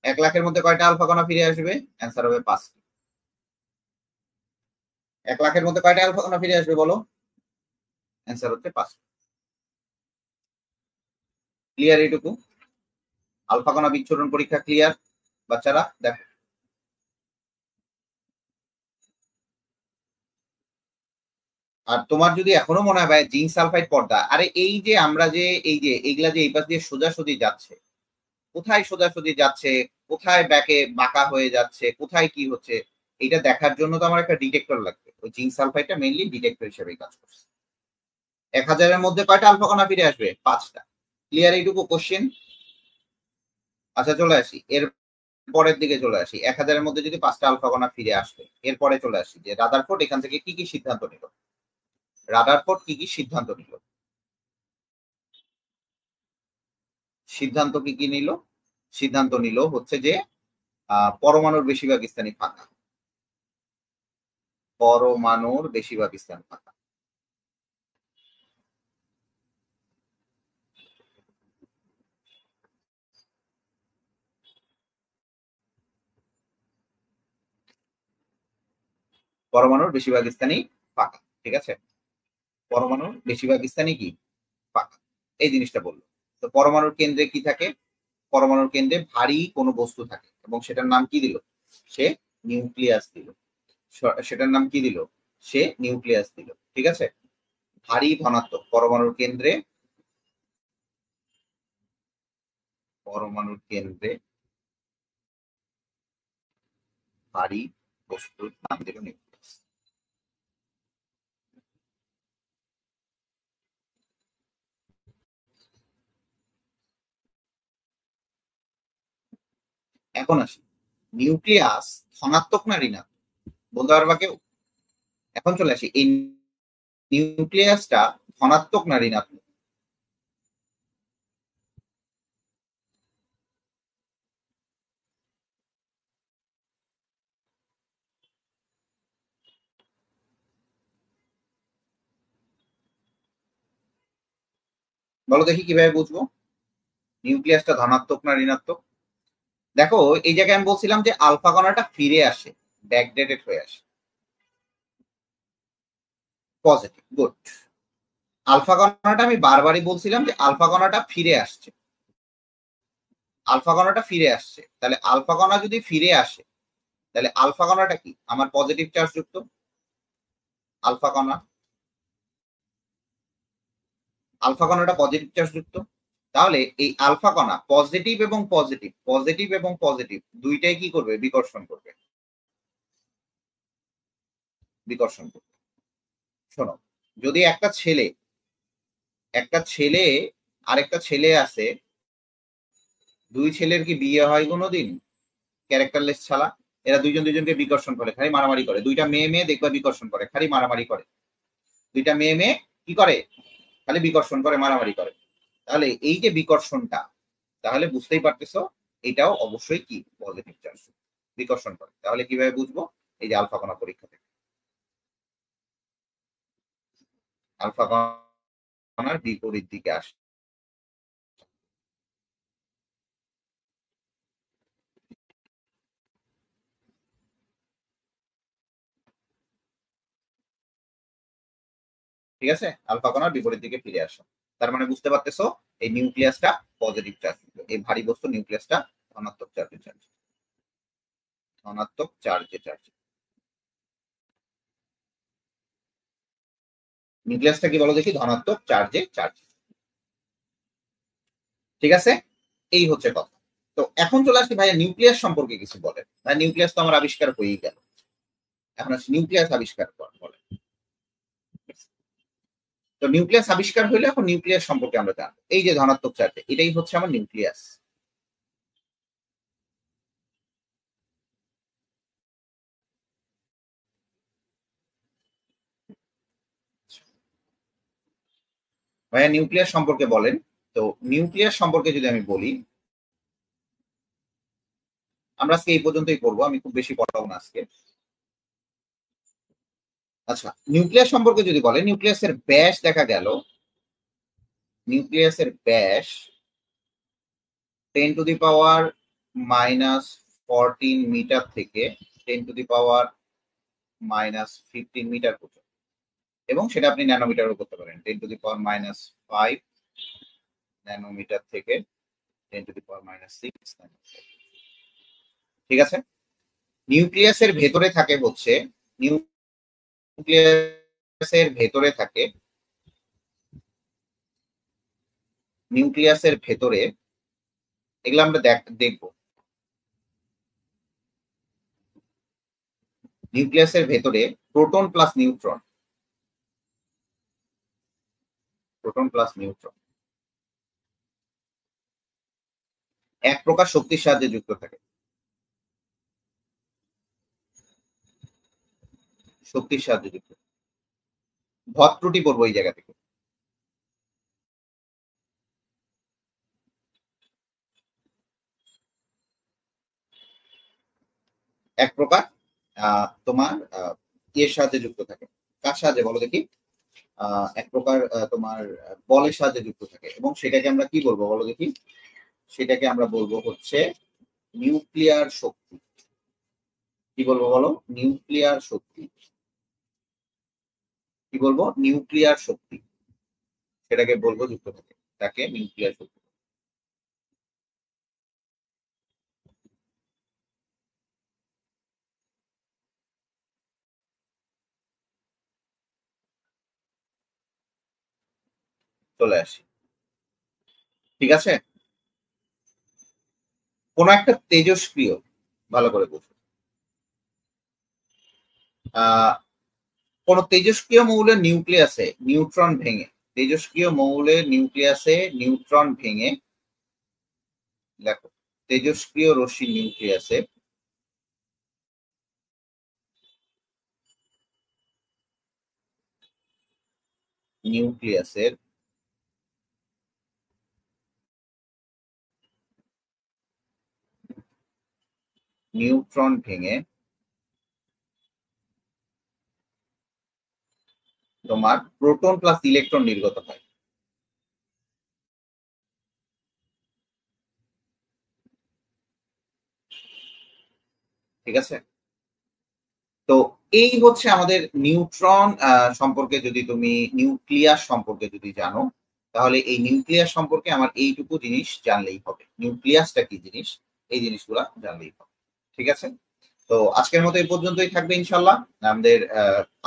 1,00,000-এর মধ্যে কয়টা আলফা কণা ফিরে আসবে? অ্যান্সার হবে 5টি। 1,00,000-এর মধ্যে কয়টা আলফা কণা ফিরে আসবে বলো? অ্যান্সার হচ্ছে 5টি। ক্লিয়ার এইটুকু? আলফা কণা বিচ্ছুরণ পরীক্ষা ক্লিয়ার বাচ্চারা? দেখো আর তোমার যদি এখনো মনে হয় ভাই জিঙ্ক সালফাইড পর্দা, আরে এই যে আমরা যে এই যে এইগুলা যে এই পাশ দিয়ে সোজাসুজি যাচ্ছে, কোথায় সোজাসুজি যাচ্ছে, কোথায় ব্যাকে বাঁকা হয়ে যাচ্ছে, কোথায় কি হচ্ছে, এটা দেখার জন্য তো আমার একটা ডিটেক্টর লাগবে। ওই জিঙ্ক সালফাইডটা মেইনলি ডিটেক্টর হিসেবে কাজ করছে। 1,000-এর মধ্যে কয়টা আলফা কণা ফিরে আসবে? 5টা। ক্লিয়ার এইটুকু কোশ্চেন? আচ্ছা চলে আসি এর পরের দিকে, চলে আসি 1,000-এর মধ্যে যদি 5টা আলফা কণা ফিরে আসবে, এরপরে চলে আসি যে রাদারফোর্ড এখান থেকে কি কি সিদ্ধান্ত নিল, রাদারফোর্ড কি কি সিদ্ধান্ত নিল, সিদ্ধান্ত কি কি নিল? সিদ্ধান্ত নিল হচ্ছে যে পরমাণুর বেশিরভাগ স্থানই ফাঁকা, পরমাণুর বেশিরভাগ স্থান ফাঁকা। পরমাণুর বেশিরভাগ স্থানই ফাঁকা, ঠিক আছে, পরমাণুর বেশিরভাগ স্থানই কি ফাঁকা, এই জিনিসটা বললো। তো পরমাণুর কেন্দ্রে কি থাকে? পরমাণুর কেন্দ্রে ভারী কোনো বস্তু থাকে এবং সেটার নাম কি দিল সে? নিউক্লিয়াস দিল। সেটার নাম কি দিল? সে নিউক্লিয়াস দিল। ঠিক আছে, ভারী ধনাত্মক পরমাণুর কেন্দ্রে ভারী বস্তুর নাম দিল নিউক্লিয়াস। এখন আসি, নিউক্লিয়াস ধনাত্মক না ঋণাত্মক বলতে পারবা কেউ? এখন চলে আসি, এই নিউক্লিয়াসটা ধনাত্মক না ঋণাত্মক? বলো দেখি কিভাবে বুঝবো নিউক্লিয়াসটা ধনাত্মক না ঋণাত্মক? দেখো, এই জায়গায় আমি বলছিলাম যে আলফা কণাটা ফিরে আসে, ব্যাকডেটেড হয়ে আসে, পজিটিভ, গুড। আলফা কণাটা আমি বারবারই বলছিলাম যে আলফা কণাটা ফিরে আসছে, আলফা কণাটা ফিরে আসছে। তাহলে আলফা কণা যদি ফিরে আসে, তাহলে আলফা কণাটা কি? আমার পজিটিভ চার্জ যুক্ত আলফা কণা, আলফা কণাটা পজিটিভ চার্জ যুক্ত। তাহলে এই আলফা কণা পজিটিভ এবং পজিটিভ, পজিটিভ এবং পজিটিভ দুইটাই কি করবে? বিকর্ষণ করবে, বিকর্ষণ করবে। শোনো, যদি একটা ছেলে আরেকটা ছেলে আছে, দুই ছেলের কি বিয়ে হয় কোনোদিন? ক্যারেক্টারলেস ছাড়া। এরা দুইজন দুইজনকে বিকর্ষণ করে, খালি মারামারি করে। দুইটা মেয়ে মেয়ে দেখবা বিকর্ষণ করে, খালি মারামারি করে। দুইটা মেয়ে মেয়ে কি করে? খালি বিকর্ষণ করে, মারামারি করে। তাহলে এই যে বিকর্ষণটা, তাহলে বুঝতেই পারতেছো এটাও অবশ্যই কি? পজিটিভ চার্জ বিকর্ষণ করে। তাহলে কিভাবে বুঝবো? এই যে আলফা কণা পরীক্ষা থেকে আলফা কণার বিপরীত দিকে আসে। ঠিক আছে, আলফা কণার বিপরীত দিকে ফিরে আসে। তার মানে বুঝতে পারতেছো এই নিউক্লিয়াসটা পজিটিভ চার্জ, এই ভারী বস্তু নিউক্লিয়াসটা ধনাত্মক চার্জে চার্জ, ধনাত্মক চার্জে চার্জ। নিউক্লিয়াসটা কি বলো দেখি? ধনাত্মক চার্জে চার্জ। ঠিক আছে, এই হচ্ছে কথা। তো এখন চলে আসছি ভাইয়া নিউক্লিয়াস সম্পর্কে কিছু বলে। ভাই নিউক্লিয়াস তো আমার আবিষ্কার হয়েই গেল, এখন আসি নিউক্লিয়াস আবিষ্কার বলে। তো নিউক্লিয়াস আবিষ্কার হইলে এখন নিউক্লিয়াস সম্পর্কে আমরা জানবো। এই যে ধনাত্মক চার্জ, এটাই হচ্ছে আমার নিউক্লিয়াস। ভাইয়া নিউক্লিয়াস সম্পর্কে বলেন। তো নিউক্লিয়াস সম্পর্কে যদি আমি বলি, আমরা আজকে এই পর্যন্তই করবো, আমি খুব বেশি পড়াবো না আজকে। আচ্ছা, নিউক্লিয়াস সম্পর্কে যদি বলে, নিউক্লিয়াসের ব্যাস দেখা গেল, নিউক্লিয়াসের ব্যাস 10⁻⁻14 মিটার থেকে 10⁻⁻15 মিটার পর্যন্ত, এবং সেটা আপনি ন্যানোমিটারও করতে পারেন। 10⁻⁵ ন্যানোমিটার থেকে 10⁻⁶ ঠিক আছে। নিউক্লিয়াসের ভেতরে থাকে হচ্ছে, নিউক্লিয়াসের ভেতরে থাকে, নিউক্লিয়াসের ভেতরে এগুলো আমরা দেখবো। নিউক্লিয়াসের ভেতরে proton plus neutron, proton plus neutron এক প্রকার শক্তির সাহায্যে যুক্ত থাকে, শক্তির সাহায্যে যুক্ত। ভর ত্রুটি পড়বো এই জায়গা থেকে। এক প্রকার তোমার এর সাহায্যে যুক্ত থাকে। কার সাহায্যে বলো দেখি? এক প্রকার তোমার বলের সাহায্যে যুক্ত থাকে, এবং সেটাকে আমরা কি বলবো বলো দেখি? সেটাকে আমরা বলবো হচ্ছে নিউক্লিয়ার শক্তি। কি বলবো বলো? নিউক্লিয়ার শক্তি। কি বলবো? নিউক্লিয়ার শক্তি, সেটাকে বলবো যুক্ত থাকে, তাকে নিউক্লিয়ার শক্তি। চলে আসি। ঠিক আছে, কোন একটা তেজস্ক্রিয়, ভালো করে বুঝো, কোন তেজস্ক্রিয় মৌলের নিউক্লিয়াসে নিউট্রন ভেঙে, তেজস্ক্রিয় মৌলের নিউক্লিয়াসে নিউট্রন ভেঙে, দেখো তেজস্ক্রিয় রশ্মি নিউক্লিয়াসে নিউক্লিয়াসের নিউট্রন ভেঙে তোমার প্রোটন প্লাস ইলেকট্রন নির্গত হয়। ঠিক আছে, তো এই হচ্ছে আমাদের নিউট্রন সম্পর্কে। যদি তুমি নিউক্লিয়াস সম্পর্কে যদি জানো, তাহলে এই নিউক্লিয়াস সম্পর্কে আমার এইটুকু জিনিস জানলেই হবে। নিউক্লিয়াসটা কি জিনিস, এই জিনিসগুলা জানলেই হবে। ঠিক আছে, তো আজকের মতো এই পর্যন্তই থাকবে ইনশাল্লাহ। আমাদের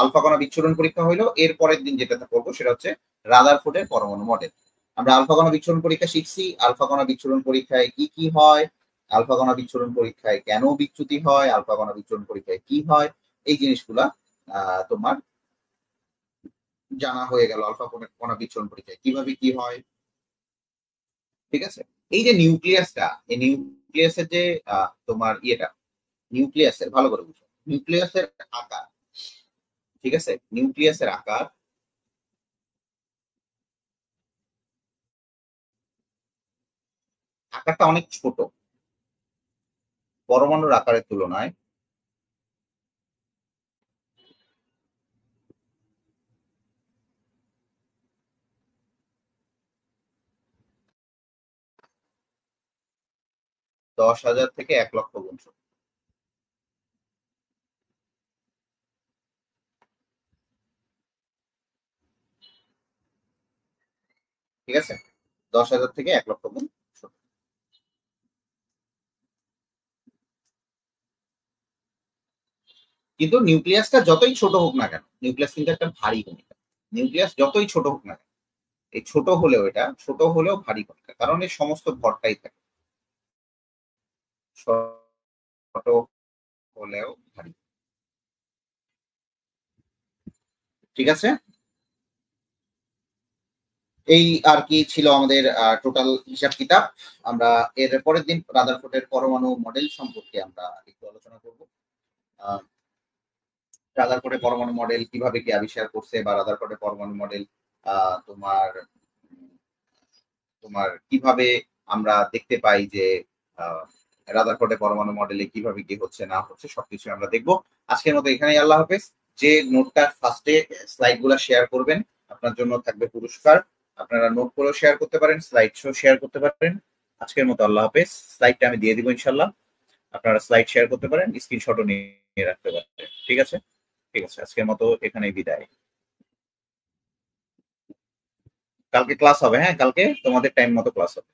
আলফা কণা বিচ্ছুরণ পরীক্ষা হইলো, এর পরের দিন যেটা করবো সেটা হচ্ছে রাদারফোর্ডের পরমাণু মডেল। আমরা আলফা কণা বিচ্ছুরণ পরীক্ষা শিখছি, আলফা কণা বিচ্ছুরণ পরীক্ষায় কি কি হয়, আলফা কণা বিচ্ছুরণ পরীক্ষায় কেন বিচ্যুতি হয়, আলফা কণা বিচ্ছুরণ পরীক্ষায় কি হয়, এই জিনিসগুলা তোমার জানা হয়ে গেল। আলফা কণা বিচ্ছুরণ পরীক্ষায় কিভাবে কি হয়। ঠিক আছে, এই যে নিউক্লিয়াসটা, এই নিউক্লিয়াসের যে তোমার ইয়েটা, নিউক্লিয়াসের ভালো করে বুঝো, নিউক্লিয়াসের আকার, ঠিক আছে, নিউক্লিয়াসের আকার, আকারটা অনেক ছোট পরমাণুর আকারের তুলনায়। দশ হাজার থেকে 1 লক্ষ গুণ ছোট। ঠিক আছে, 10,000 থেকে 1 লক্ষ গুণ ছোট। কিন্তু নিউক্লিয়াসটা যতই ছোট হোক না কেন, নিউক্লিয়াস কিন্তু একটা ভারী কণিকা। নিউক্লিয়াস যতই ছোট হোক না কেন, এই ছোট হলেও, এটা ছোট হলেও ভারী কণিকা, কারণ এর সমস্ত ভরটাই থাকে। ছোট হলেও ভারী। ঠিক আছে, এই আর কি ছিল আমাদের টোটাল হিসাব কিতাব। আমরা এর পরের দিন রাদারফোর্ডের পরমাণু মডেল সম্পর্কে আমরা একটু আলোচনা করব। রাদারফোর্ডের পরমাণু মডেল কিভাবে কি আবিষ্কার করছে, বা রাদারফোর্ডের পরমাণু মডেল তোমার তোমার কিভাবে আমরা দেখতে পাই যে রাদারফোর্ডের পরমাণু মডেলে কিভাবে কি হচ্ছে না হচ্ছে, সবকিছু আমরা দেখবো। আজকের মতো এখানেই, আল্লাহ হাফেজ। যে নোটটা ফার্স্টে স্লাইড গুলা শেয়ার করবেন, আপনার জন্য থাকবে পুরস্কার। আপনারা নোট করেও শেয়ার করতে পারেন, স্লাইড শো শেয়ার করতে পারেন। আজকের মতো আল্লাহ হাফেজ। স্লাইডটা আমি দিয়ে দিব ইনশাল্লাহ, আপনারা স্লাইড শেয়ার করতে পারেন, স্ক্রিনশটও নিয়ে রাখতে পারেন। ঠিক আছে, ঠিক আছে, আজকের মতো এখানেই বিদায়। কালকে ক্লাস হবে, হ্যাঁ কালকে তোমাদের টাইম মতো ক্লাস হবে।